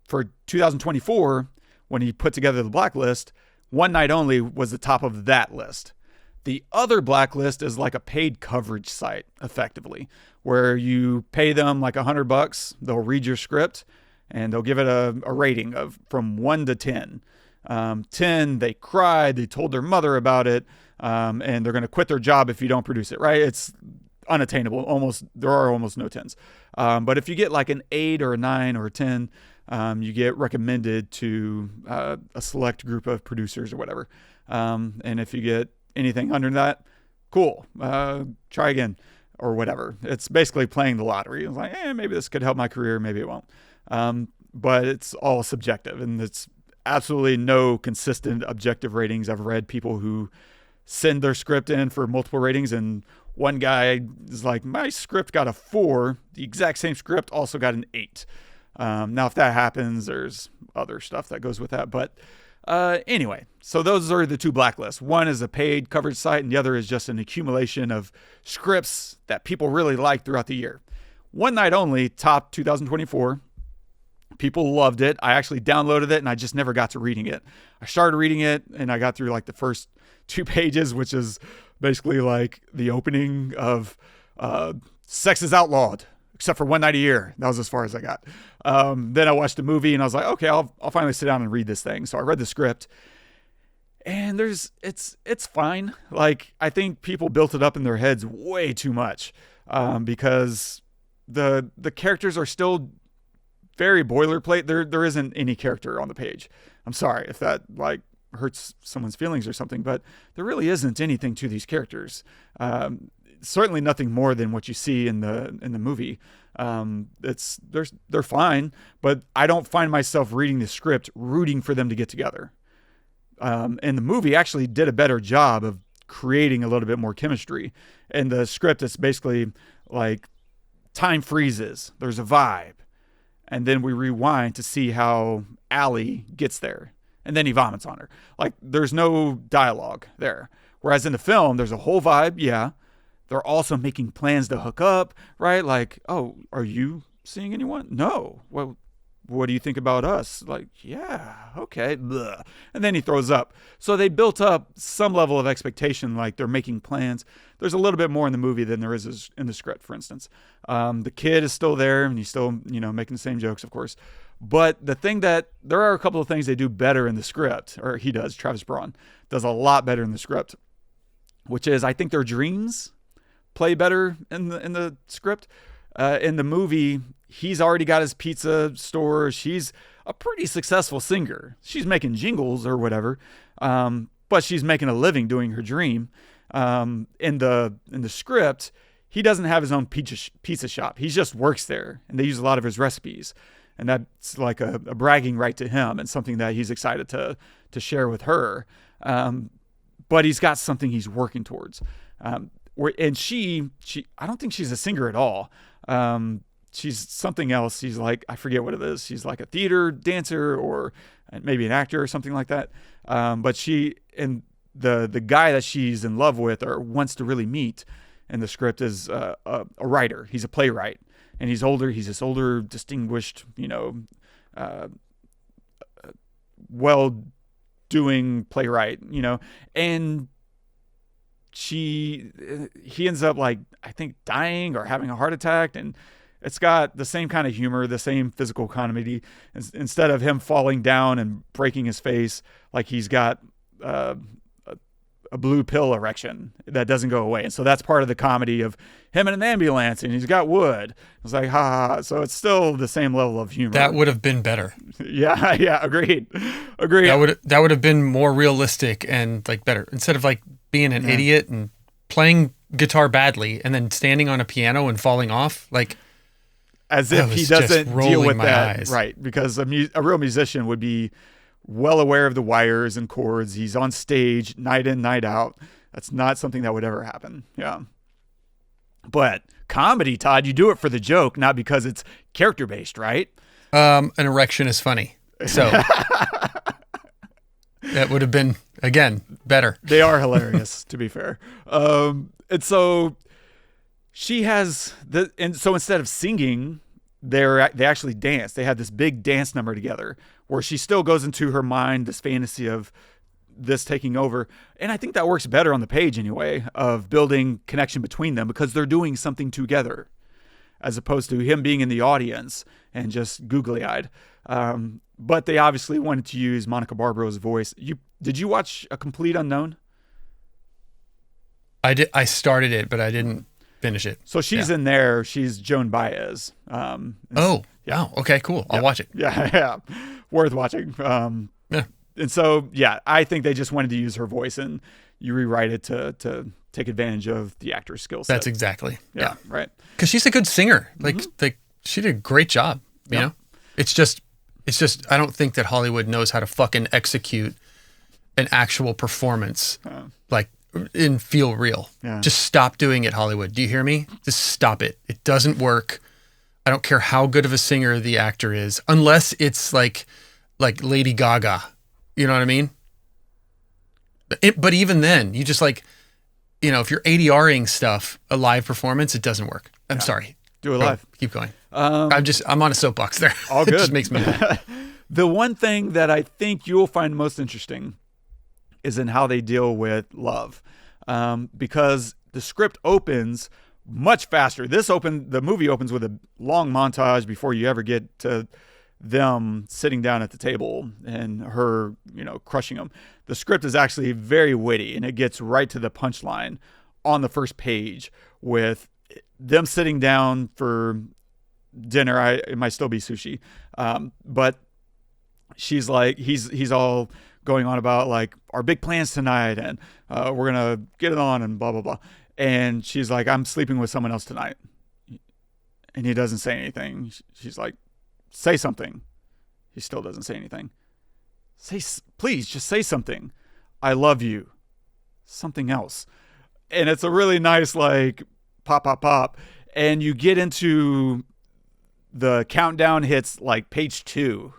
for 2024, when he put together the Blacklist, One Night Only was the top of that list. The other Blacklist is like a paid coverage site, effectively, where you pay them like $100. They'll read your script and they'll give it a rating of from 1 to 10. 10, they cried, they told their mother about it, and they're going to quit their job if you don't produce it, right? It's unattainable. There are almost no 10s. But if you get like an 8 or a 9 or a 10, you get recommended to a select group of producers or whatever. And if you get anything under that, cool, try again or whatever. It's basically playing the lottery. It's like, maybe this could help my career, maybe it won't. But it's all subjective, and it's absolutely no consistent objective ratings. I've read people who send their script in for multiple ratings, and one guy is like, my script got a 4. The exact same script also got an 8. Now, if that happens, there's other stuff that goes with that. But anyway, so those are the two Blacklists. One is a paid coverage site, and the other is just an accumulation of scripts that people really like throughout the year. One Night Only topped 2024. People loved it. I actually downloaded it, and I just never got to reading it. I started reading it, and I got through like the first 2 pages, which is basically like the opening of Sex is Outlawed, except for one night a year. That was as far as I got. Then I watched the movie, and I was like, okay, I'll finally sit down and read this thing. So I read the script, and it's fine. Like, I think people built it up in their heads way too much, because the characters are still very boilerplate. There isn't any character on the page. I'm sorry if that like hurts someone's feelings or something, but there really isn't anything to these characters. Certainly nothing more than what you see in the movie. They're fine, but I don't find myself reading the script rooting for them to get together. And the movie actually did a better job of creating a little bit more chemistry. In the script, it's basically like time freezes. There's a vibe. And then we rewind to see how Allie gets there. And then he vomits on her. Like, there's no dialogue there. Whereas in the film, there's a whole vibe. Yeah. They're also making plans to hook up, right? Like, oh, are you seeing anyone? No. Well, what do you think about us? Like, yeah, okay. Blah. And then he throws up. So they built up some level of expectation, like they're making plans. There's a little bit more in the movie than there is in the script, for instance. The kid is still there, and he's still, making the same jokes, of course. But there are a couple of things they do better in the script, or he does, Travis Braun does a lot better in the script, which is, I think their dreams play better in the script. In the movie, he's already got his pizza store. She's a pretty successful singer. She's making jingles or whatever, but she's making a living doing her dream. In the script, he doesn't have his own pizza shop. He just works there, and they use a lot of his recipes. And that's like a bragging right to him and something that he's excited to share with her. But he's got something he's working towards. And she, I don't think she's a singer at all. She's something else. She's like, I forget what it is. She's like a theater dancer or maybe an actor or something like that. But she and the guy that she's in love with or wants to really meet in the script is a writer. He's a playwright. And he's older. He's this older, distinguished, well-doing playwright, and he ends up like, I think, dying or having a heart attack. And it's got the same kind of humor, the same physical comedy. Instead of him falling down and breaking his face, like he's got a blue pill erection that doesn't go away. And so that's part of the comedy of him in an ambulance and he's got wood. It's like, ha. So it's still the same level of humor. That would have been better. Yeah. Agreed. That would have been more realistic and like better. Instead of like being an idiot and playing guitar badly and then standing on a piano and falling off, like as if he doesn't deal with that. Eyes. Right. Because a real musician would be well aware of the wires and chords. He's on stage night in, night out. That's not something that would ever happen. Yeah. But comedy, Todd, you do it for the joke, not because it's character based, right? An erection is funny. So that would have been, again, better. They are hilarious, to be fair. And so she has so instead of singing, they actually dance. They had this big dance number together where she still goes into her mind, this fantasy of this taking over. And I think that works better on the page anyway, of building connection between them because they're doing something together as opposed to him being in the audience and just googly eyed. But they obviously wanted to use Monica Barbaro's voice. Did you watch A Complete Unknown? I did. I started it, but I didn't finish it. So she's in there. She's Joan Baez. Oh, okay, cool. I'll watch it. Yeah. Worth watching. Yeah. And so, I think they just wanted to use her voice and you rewrite it to take advantage of the actor's skill set. That's exactly. Yeah. Right. Because she's a good singer. Like she did a great job. You know, it's just, I don't think that Hollywood knows how to fucking execute an actual performance and feel real. Yeah. Just stop doing it, Hollywood. Do you hear me? Just stop it. It doesn't work. I don't care how good of a singer the actor is, unless it's like Lady Gaga. You know what I mean? But even then, you just if you're ADRing stuff, a live performance, it doesn't work. I'm sorry. Do it live. Keep going. I'm on a soapbox there. All good. It just makes me mad. The one thing that I think you'll find most interesting is in how they deal with love. Because the script opens much faster. The movie opens with a long montage before you ever get to them sitting down at the table and her, crushing them. The script is actually very witty and it gets right to the punchline on the first page with them sitting down for dinner. It might still be sushi. But she's like, he's all going on about like our big plans tonight and we're going to get it on and blah, blah, blah. And she's like, I'm sleeping with someone else tonight. And he doesn't say anything. She's like, say something. He still doesn't say anything. Please, just say something. I love you. Something else. And it's a really nice, like, pop, pop, pop. And you get into the countdown hits, like, page 2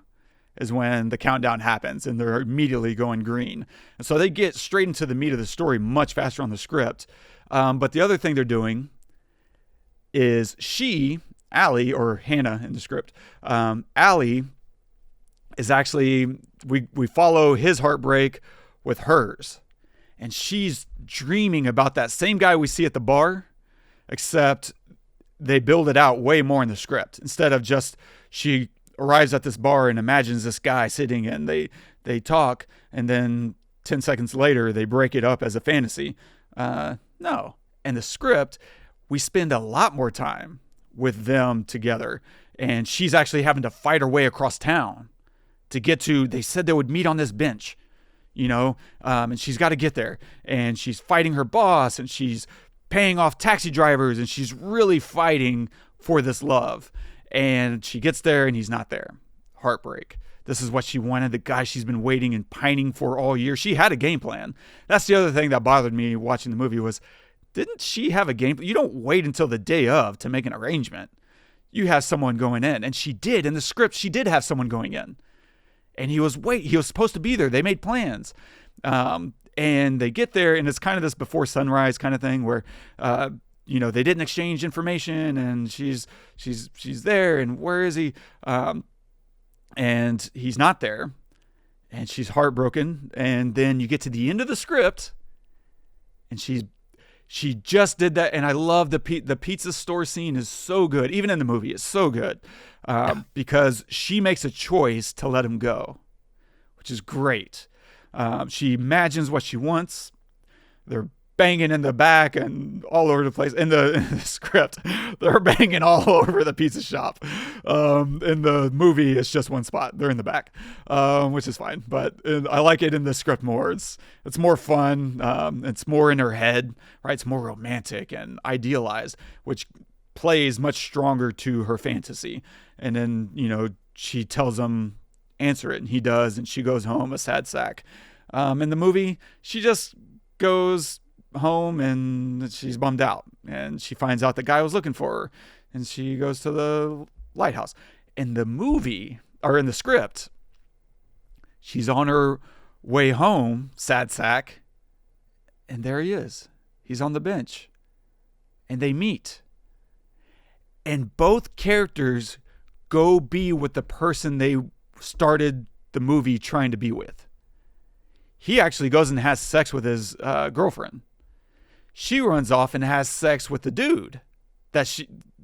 is when the countdown happens. And they're immediately going green. And so they get straight into the meat of the story much faster on the script. But the other thing they're doing is Allie, or Hannah in the script, Allie is actually, we follow his heartbreak with hers. And she's dreaming about that same guy we see at the bar, except they build it out way more in the script. Instead of just, she arrives at this bar and imagines this guy sitting and they talk, and then 10 seconds later, they break it up as a fantasy. No. And the script, we spend a lot more time with them together. And she's actually having to fight her way across town to get to, they said they would meet on this bench, and she's got to get there. And she's fighting her boss, and she's paying off taxi drivers, and she's really fighting for this love. And she gets there, and he's not there. Heartbreak. This is what she wanted, the guy she's been waiting and pining for all year. She had a game plan. That's the other thing that bothered me watching the movie was, didn't she have a game plan? You don't wait until the day of to make an arrangement. You have someone going in. And she did. In the script, she did have someone going in. And he was supposed to be there. They made plans. And they get there, and it's kind of this before sunrise kind of thing where, they didn't exchange information, and she's there, and where is he? And he's not there, and she's heartbroken. And then you get to the end of the script, and she just did that. And I love the pizza store scene is so good. Even in the movie, it's so good because she makes a choice to let him go, which is great. She imagines what she wants. They're banging in the back and all over the place. In the script, they're banging all over the pizza shop. In the movie, it's just one spot. They're in the back, which is fine. But I like it in the script more. It's more fun. It's more in her head, right? It's more romantic and idealized, which plays much stronger to her fantasy. And then, she tells him, answer it, and he does, and she goes home a sad sack. In the movie, she just goes home and she's bummed out, and she finds out the guy was looking for her, and she goes to the lighthouse. In the movie, or in the script, she's on her way home, sad sack, and there he is. He's on the bench, and they meet, and both characters go be with the person they started the movie trying to be with. He actually goes and has sex with his girlfriend. She runs off and has sex with the dude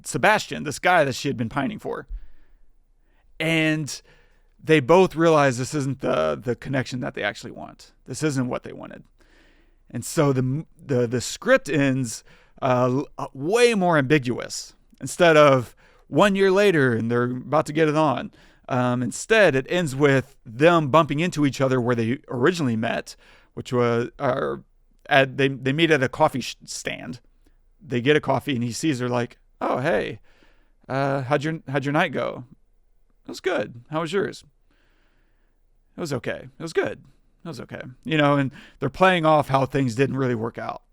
Sebastian, this guy that she had been pining for. And they both realize this isn't the connection that they actually want. This isn't what they wanted. And so the script ends way more ambiguous. Instead of 1 year later and they're about to get it on, instead it ends with them bumping into each other where they originally met, which was they meet at a coffee stand. They get a coffee, and he sees her like, "Oh, hey, how'd your night go?" "It was good. How was yours?" "It was okay. It was good. It was okay." And they're playing off how things didn't really work out.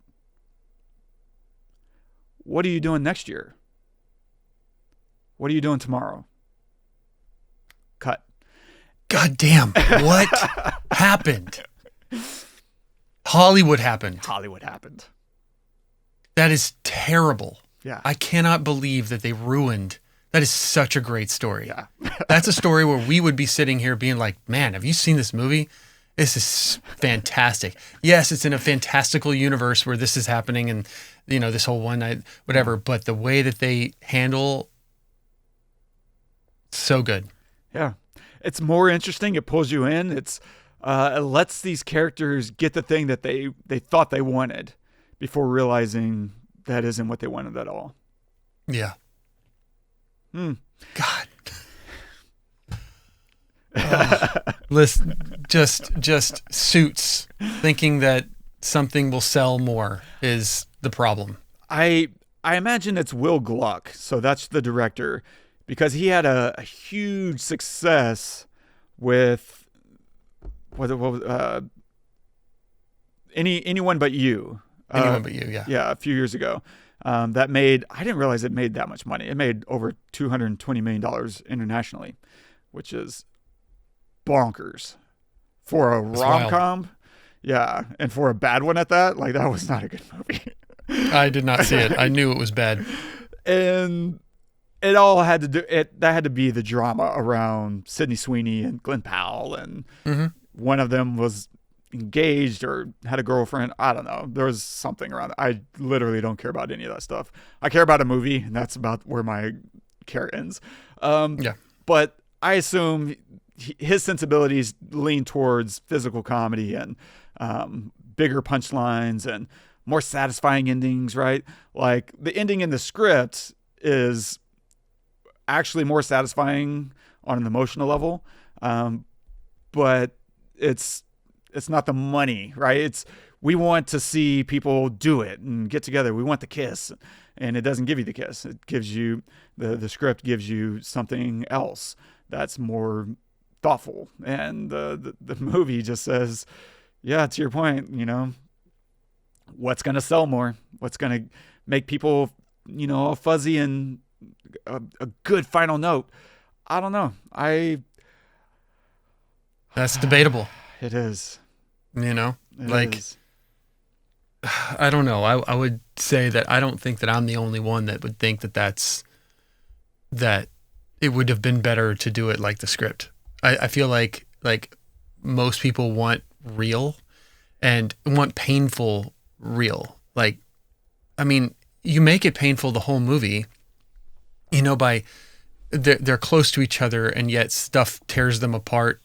What are you doing next year? What are you doing tomorrow? Cut. God damn. What happened? Hollywood happened. That is terrible. Yeah. I cannot believe that they ruined. That is such a great story. Yeah. That's a story where we would be sitting here being like, man, have you seen this movie? This is fantastic. Yes, it's in a fantastical universe where this is happening and, this whole one night, whatever. But the way that they handle, so good. Yeah. It's more interesting. It pulls you in. It lets these characters get the thing that they thought they wanted before realizing that isn't what they wanted at all. Yeah. God. Listen, just Suits thinking that something will sell more is the problem. I imagine it's Will Gluck, so that's the director, because he had a huge success with Anyone But You. Anyone But You, yeah. Yeah, a few years ago. I didn't realize it made that much money. It made over $220 million internationally, which is bonkers for a rom-com. Yeah, and for a bad one at that, that was not a good movie. I did not see it. I knew it was bad. And it all had to do that had to be the drama around Sydney Sweeney and Glenn Powell, and one of them was engaged or had a girlfriend. I don't know. There was something around it. I literally don't care about any of that stuff. I care about a movie, and that's about where my care ends. But I assume his sensibilities lean towards physical comedy and bigger punchlines and more satisfying endings, right? Like the ending in the script is actually more satisfying on an emotional level. But it's not the money, right? We want to see people do it and get together. We want the kiss, and it doesn't give you the kiss. It gives you the script gives you something else that's more thoughtful. And the movie just says, yeah, to your point, what's going to sell more? What's going to make people, all fuzzy and a good final note? I don't know. That's debatable. It is. It like, is. I don't know. I would say that I don't think that I'm the only one that would think that it would have been better to do it like the script. I feel like most people want real and want painful real. Like, I mean, you make it painful the whole movie, by they're close to each other and yet stuff tears them apart,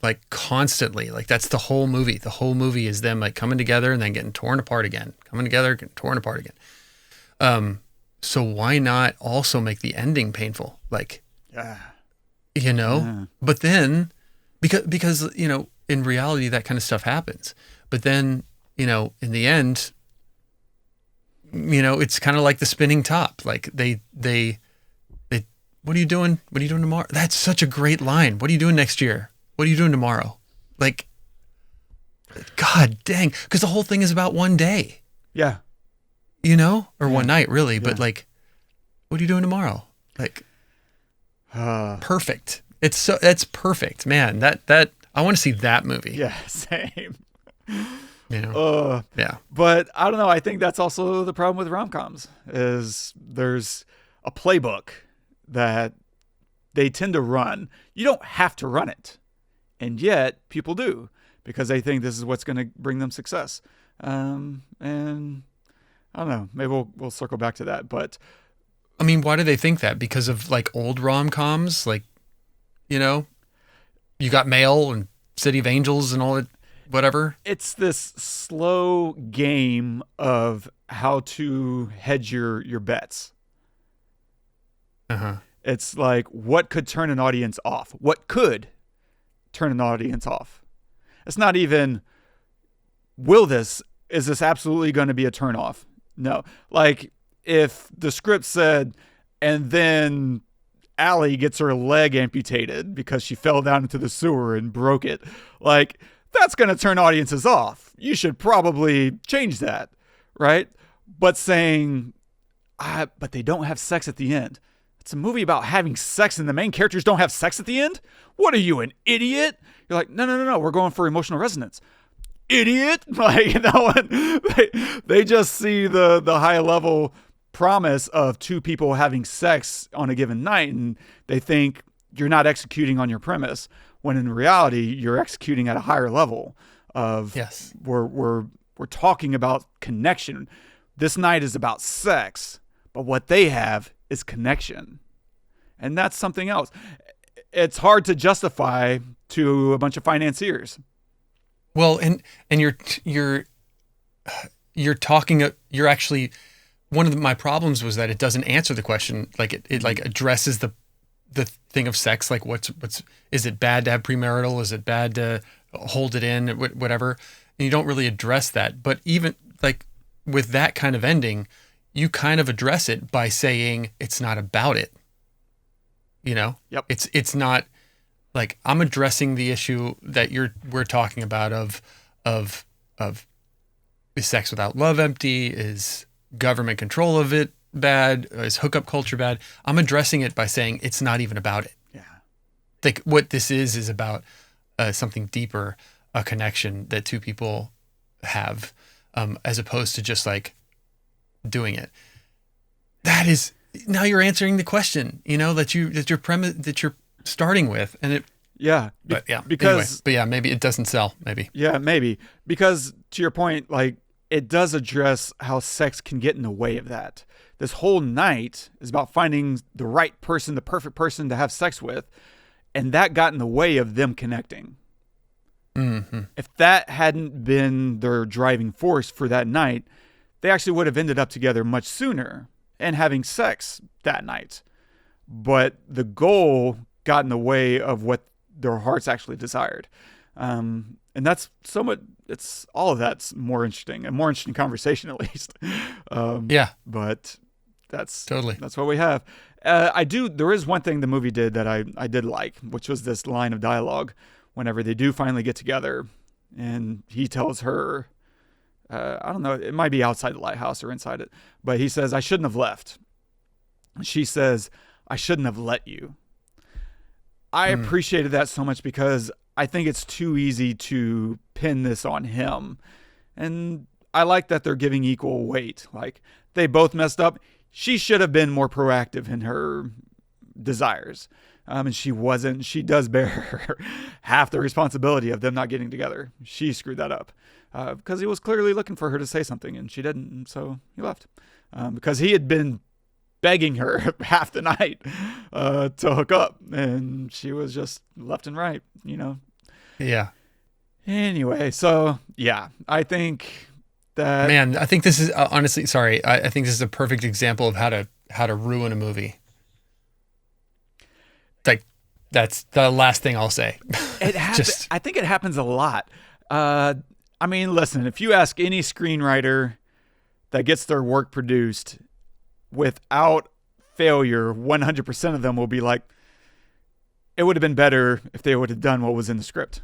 like constantly. Like that's the whole movie. The whole movie is them like coming together and then getting torn apart again, coming together, getting torn apart again. So why not also make the ending painful? Like, but then because, in reality, that kind of stuff happens. But then, in the end, it's kind of like the spinning top. Like they, what are you doing? What are you doing tomorrow? That's such a great line. What are you doing next year? What are you doing tomorrow? Like, God dang. Because the whole thing is about one day. Yeah. Or one night really. Yeah. But like, what are you doing tomorrow? Like, perfect. That's perfect, man. That I want to see that movie. Yeah, same. Yeah. But I don't know. I think that's also the problem with rom-coms is there's a playbook that they tend to run. You don't have to run it. And yet people do because they think this is what's going to bring them success. And I don't know, maybe we'll circle back to that. But I mean, why do they think that? Because of like old rom-coms, like, you got Mail and City of Angels and all that, whatever. It's this slow game of how to hedge your bets. It's like, what could turn an audience off? What could turn an audience off? It's not even, is this absolutely going to be a turn off? No. Like if the script said, and then Allie gets her leg amputated because she fell down into the sewer and broke it. Like that's going to turn audiences off. You should probably change that. Right. But saying, but they don't have sex at the end. It's a movie about having sex and the main characters don't have sex at the end. What are you, an idiot? You're like, no. We're going for emotional resonance. Idiot. Like, they just see the high level promise of two people having sex on a given night. And they think you're not executing on your premise when in reality, you're executing at a higher level of, yes, we're talking about connection. This night is about sex, but what they have is connection. And that's something else. It's hard to justify to a bunch of financiers. Well, and you're actually, one of my problems was that it doesn't answer the question. Like it like addresses the thing of sex. Like is it bad to have premarital? Is it bad to hold it in? Whatever. And you don't really address that. But even like with that kind of ending, you kind of address it by saying it's not about it. Yep. It's not like I'm addressing the issue that we're talking about of is sex without love empty? Is government control of it bad? Is hookup culture bad? I'm addressing it by saying it's not even about it. Yeah. Like what this is about something deeper, a connection that two people have, as opposed to just like doing it. That is, now you're answering the question, that your premise that you're starting with, and it. Yeah. Because maybe it doesn't sell. Maybe. Yeah, maybe because to your point, like it does address how sex can get in the way of that. This whole night is about finding the right person, the perfect person to have sex with, and that got in the way of them connecting. If that hadn't been their driving force for that night, they actually would have ended up together much sooner and having sex that night. But the goal got in the way of what their hearts actually desired. And that's somewhat, it's all of that's more interesting, a more interesting conversation at least. But that's what we have. There is one thing the movie did that I did like, which was this line of dialogue whenever they do finally get together and he tells her, I don't know, it might be outside the lighthouse or inside it, but he says, I shouldn't have left. She says, I shouldn't have let you. I appreciated that so much because I think it's too easy to pin this on him. And I like that they're giving equal weight. Like, they both messed up. She should have been more proactive in her desires. And she wasn't. She does bear half the responsibility of them not getting together. She screwed that up because he was clearly looking for her to say something and she didn't. And so he left because he had been begging her half the night to hook up, and she was just left and right, Yeah. Anyway, so yeah, I think that, man, I think this is honestly, sorry, I think this is a perfect example of how to ruin a movie. Like, that's the last thing I'll say. It happens. I think it happens a lot. I mean, listen, if you ask any screenwriter that gets their work produced without failure, 100% of them will be like, it would have been better if they would have done what was in the script.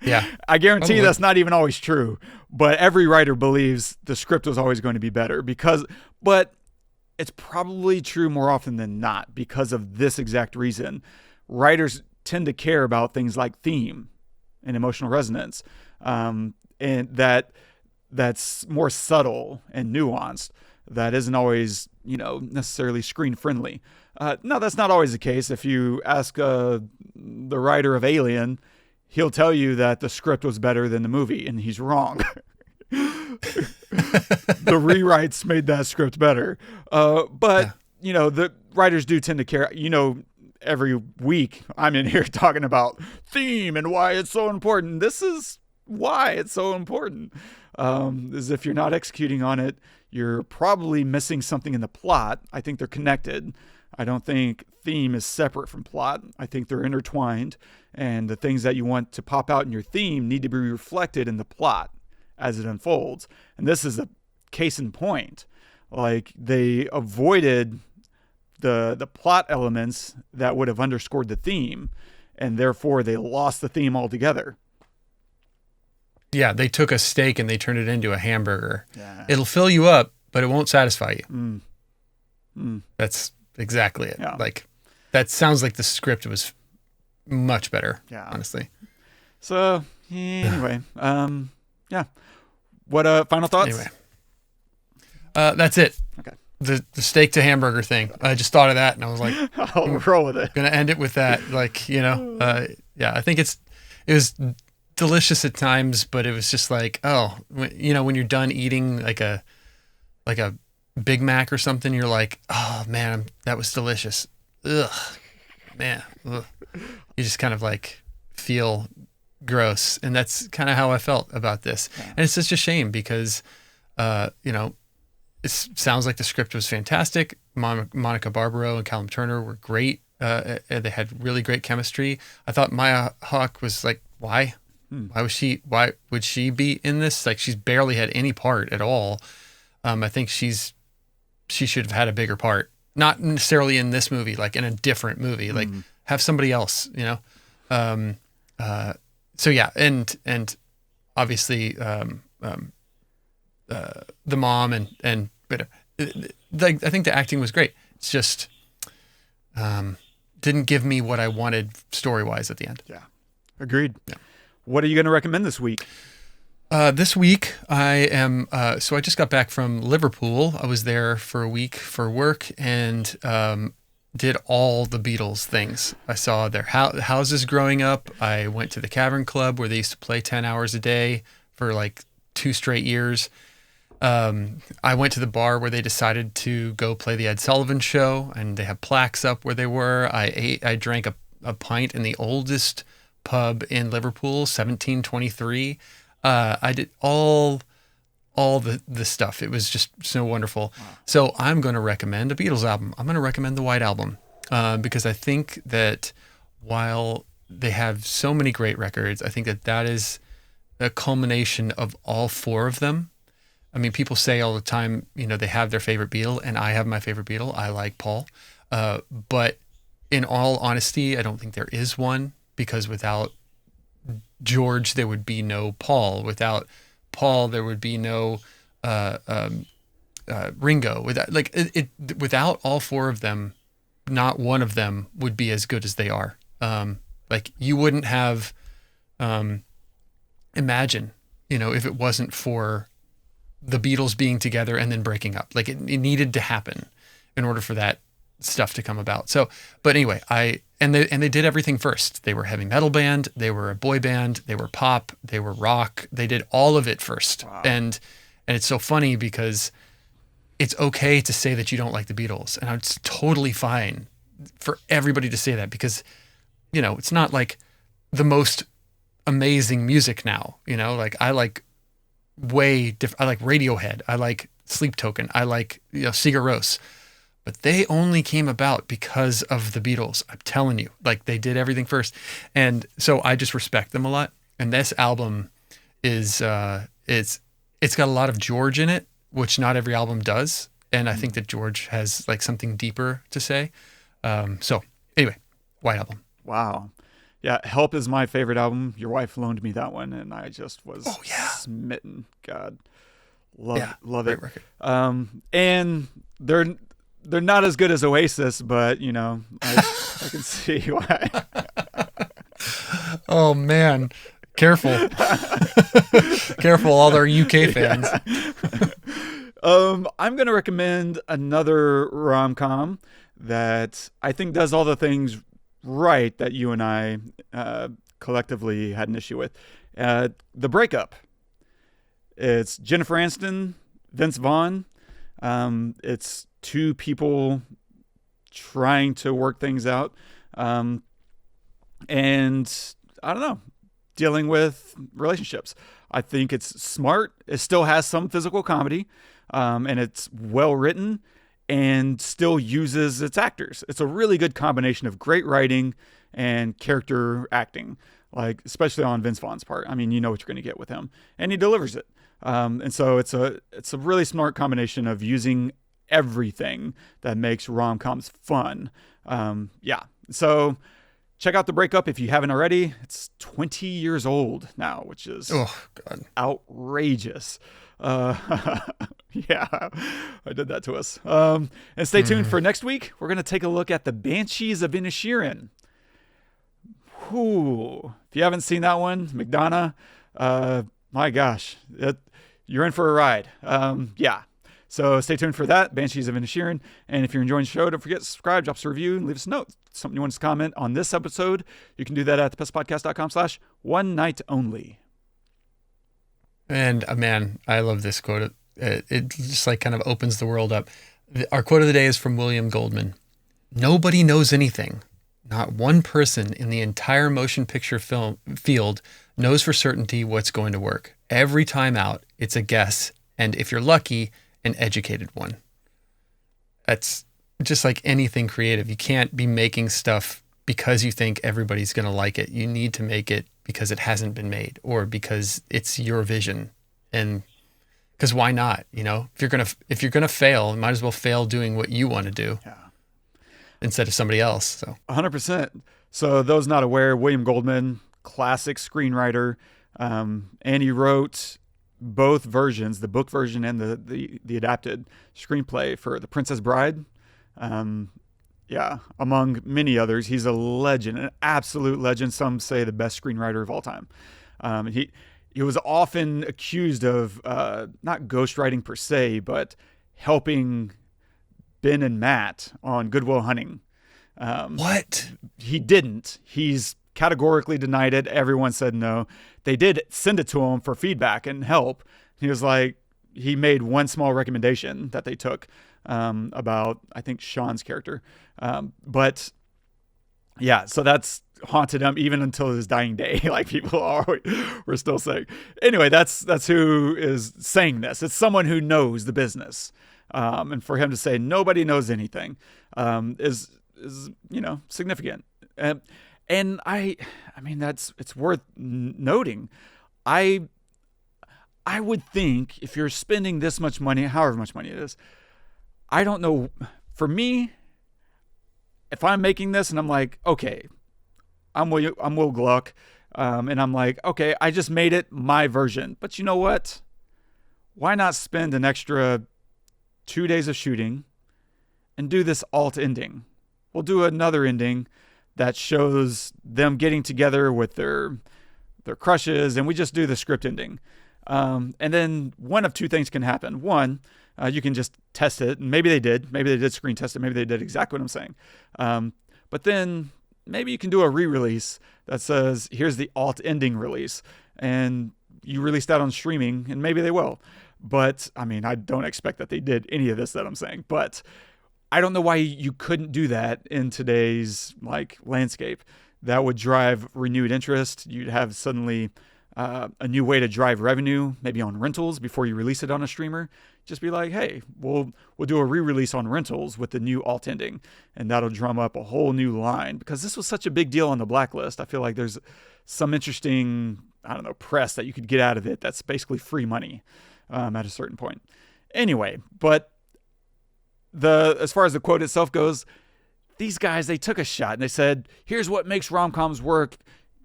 Yeah. I guarantee that's not even always true, but every writer believes the script was always going to be better but it's probably true more often than not because of this exact reason. Writers tend to care about things like theme and emotional resonance, and that's more subtle and nuanced. That isn't always, necessarily screen friendly. No, that's not always the case. If you ask the writer of Alien, he'll tell you that the script was better than the movie, and he's wrong. The rewrites made that script better. But the writers do tend to care. Every week I'm in here talking about theme and why it's so important. This is why it's so important. Is if you're not executing on it, you're probably missing something in the plot. I think they're connected. I don't think theme is separate from plot. I think they're intertwined, and the things that you want to pop out in your theme need to be reflected in the plot as it unfolds. And this is a case in point. Like, they avoided the plot elements that would have underscored the theme, and therefore they lost the theme altogether. Yeah, they took a steak and they turned it into a hamburger. Yeah. It'll fill you up, but it won't satisfy you. That's exactly it. Yeah. Like, that sounds like the script was much better, honestly. So, anyway, yeah. What final thoughts? Anyway, that's it. Okay. The steak to hamburger thing. I just thought of that and I was like, I'll roll with it. Gonna end it with that. Like, yeah, I think it was delicious at times, but it was just like, when you're done eating like a Big Mac or something, you're like, oh man, that was delicious. Ugh, man. Ugh. You just kind of like feel gross. And that's kind of how I felt about this. Yeah. And it's such a shame because, it sounds like the script was fantastic. Monica Barbaro and Callum Turner were great. They had really great chemistry. I thought Maya Hawke was like, why? Why would she be in this? Like, she's barely had any part at all. I think she should have had a bigger part. Not necessarily in this movie, like in a different movie. Like, have somebody else, So yeah, and obviously the mom and like, I think the acting was great. It's just didn't give me what I wanted story-wise at the end. Yeah, agreed. Yeah. What are you going to recommend this week? This week I am, so I just got back from Liverpool. I was there for a week for work and did all the Beatles things. I saw their houses growing up. I went to the Cavern Club where they used to play 10 hours a day for like 2 straight years. I went to the bar where they decided to go play the Ed Sullivan Show, and they have plaques up where they were. I drank a pint in the oldest pub in Liverpool, 1723. I did all the stuff. It was just so wonderful. Wow. So I'm going to recommend a Beatles album. I'm going to recommend the White Album because I think that while they have so many great records, I think that is a culmination of all four of them. I mean, people say all the time, they have their favorite Beatle, and I have my favorite Beatle. I like Paul. But in all honesty, I don't think there is one, because without George, there would be no Paul. Without Paul, there would be no Ringo. Without all four of them, not one of them would be as good as they are. You wouldn't have Imagine, if it wasn't for the Beatles being together and then breaking up. It needed to happen in order for that stuff to come about. So, but anyway, they did everything first. They were a heavy metal band, they were a boy band, they were pop, they were rock. They did all of it first. Wow. And it's so funny because it's okay to say that you don't like the Beatles, and it's totally fine for everybody to say that, because it's not like the most amazing music now. I like I like Radiohead, I like Sleep Token, I like Sigur Rós. But they only came about because of the Beatles. I'm telling you, they did everything first. And so I just respect them a lot. And this album is, it's got a lot of George in it, which not every album does. And I think that George has something deeper to say. So anyway, White Album. Wow. Yeah. Help is my favorite album. Your wife loaned me that one, and I just was smitten. God, love it. Record. And they're not as good as Oasis, but I can see why. Oh man, careful, careful, all their UK fans. I'm going to recommend another rom-com that I think does all the things right that you and I collectively had an issue with. The Breakup. It's Jennifer Aniston, Vince Vaughn. It's two people trying to work things out. And I don't know, dealing with relationships. I think it's smart. It still has some physical comedy, and it's well written and still uses its actors. It's a really good combination of great writing and character acting, especially on Vince Vaughn's part. I mean, you know what you're going to get with him, and he delivers it. And so it's a really smart combination of using everything that makes rom-coms fun. So check out The Breakup if you haven't already. It's 20 years old now, which is outrageous. Yeah, I did that to us. And stay tuned for next week. We're going to take a look at The Banshees of Inisherin. If you haven't seen that one, McDonough, my gosh, you're in for a ride. So stay tuned for that, Banshees of Inisherin. And if you're enjoying the show, don't forget to subscribe, drop us a review, and leave us a note. Something you want us to comment on this episode, you can do that at thepestlepodcast.com/one-night-only. And man, I love this quote. It just kind of opens the world up. Our quote of the day is from William Goldman. Nobody knows anything. Not one person in the entire motion picture film field knows for certainty what's going to work. Every time out, it's a guess. And if you're lucky, an educated one. That's just like anything creative. You can't be making stuff because you think everybody's going to like it. You need to make it because it hasn't been made, or because it's your vision. And because why not? If you're gonna fail, you might as well fail doing what you want to do instead of somebody else. So 100%. So those not aware, William Goldman, classic screenwriter, and he wrote both versions, the book version and the adapted screenplay for The Princess Bride. Among many others. He's a legend, an absolute legend. Some say the best screenwriter of all time. He was often accused of not ghostwriting per se, but helping Ben and Matt on Good Will Hunting. What? He didn't. He's categorically denied it. Everyone said no. They did send it to him for feedback and help. He was like, he made one small recommendation that they took about, I think, Sean's character. So that's haunted him even until his dying day. Like people were still saying. Anyway, that's who is saying this. It's someone who knows the business. And for him to say nobody knows anything is significant. And I mean, it's worth noting. I would think if you're spending this much money, however much money it is, I don't know. For me, if I'm making this and I'm like, okay, I'm Will Gluck, and I'm like, okay, I just made it my version. But you know what? Why not spend an extra 2 days of shooting and do this alt ending? We'll do another ending that shows them getting together with their crushes, and we just do the script ending. And then one of two things can happen. One, you can just test it, and maybe they did. Maybe they did screen test it. Maybe they did exactly what I'm saying. But then maybe you can do a re-release that says, here's the alt ending release, and you release that on streaming, and maybe they will. But, I mean, I don't expect that they did any of this that I'm saying. But I don't know why you couldn't do that in today's landscape. That would drive renewed interest. You'd have suddenly a new way to drive revenue, maybe on rentals before you release it on a streamer. Just be like, hey, we'll do a re-release on rentals with the new alt ending, and that'll drum up a whole new line. Because this was such a big deal on the Blacklist, I feel like there's some interesting, press that you could get out of it that's basically free money at a certain point. Anyway, but as far as the quote itself goes, these guys, they took a shot and they said, here's what makes rom-coms work.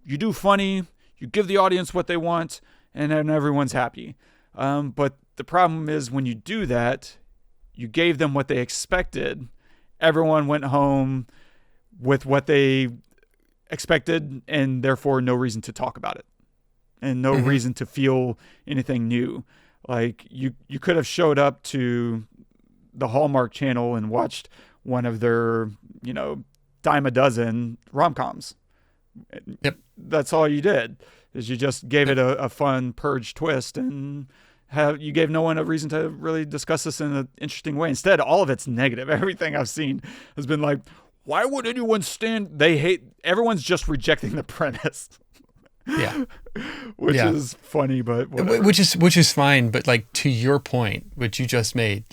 You do funny, you give the audience what they want, and then everyone's happy. But the problem is when you do that, you gave them what they expected. Everyone went home with what they expected, and therefore no reason to talk about it and no reason to feel anything new. Like you could have showed up to the Hallmark Channel and watched one of their, dime a dozen rom-coms. Yep. That's all you did, is you just gave it a fun purge twist, and you gave no one a reason to really discuss this in an interesting way. Instead, all of it's negative. Everything I've seen has been like, why would anyone everyone's just rejecting the premise. Yeah. Which is funny, but whatever. Which is fine, but to your point, which you just made,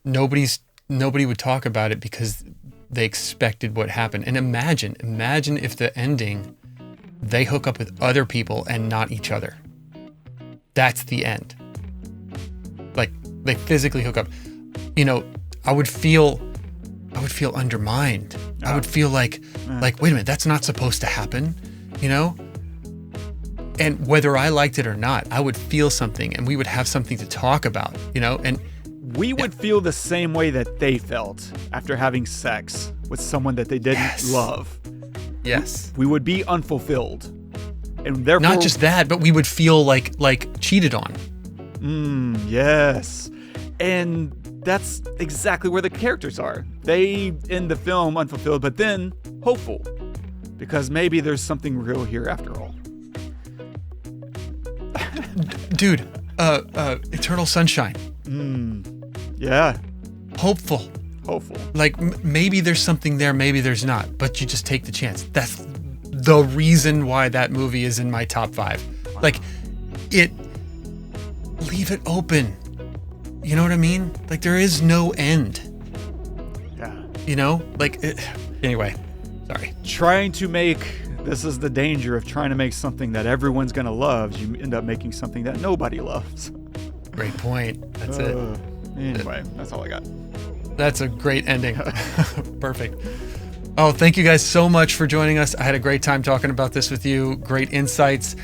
nobody would talk about it because they expected what happened. And imagine if the ending, they hook up with other people and not each other. That's the end. They physically hook up. I would feel undermined. Yeah. I would feel like, wait a minute, that's not supposed to happen, And whether I liked it or not, I would feel something, and we would have something to talk about, and we would feel the same way that they felt after having sex with someone that they didn't love. Yes. We would be unfulfilled. And therefore, not just that, but we would feel like cheated on. Yes. And that's exactly where the characters are. They end the film unfulfilled, but then hopeful, because maybe there's something real here after all. Dude, Eternal Sunshine. Yeah. Hopeful. Maybe there's something there, maybe there's not, but you just take the chance. That's the reason why that movie is in my top 5. Wow. Leave it open. You know what I mean? There is no end. Yeah. Anyway, sorry. This is the danger of trying to make something that everyone's going to love. You end up making something that nobody loves. Great point. That's it. Anyway, that's all I got. That's a great ending. Perfect. Oh, thank you guys so much for joining us. I had a great time talking about this with you. Great insights.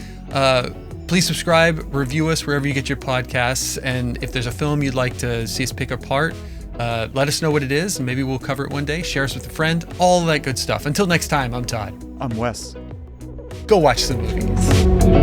Please subscribe, review us wherever you get your podcasts. And if there's a film you'd like to see us pick apart, let us know what it is, and maybe we'll cover it one day. Share us with a friend. All that good stuff. Until next time, I'm Todd. I'm Wes. Go watch some movies.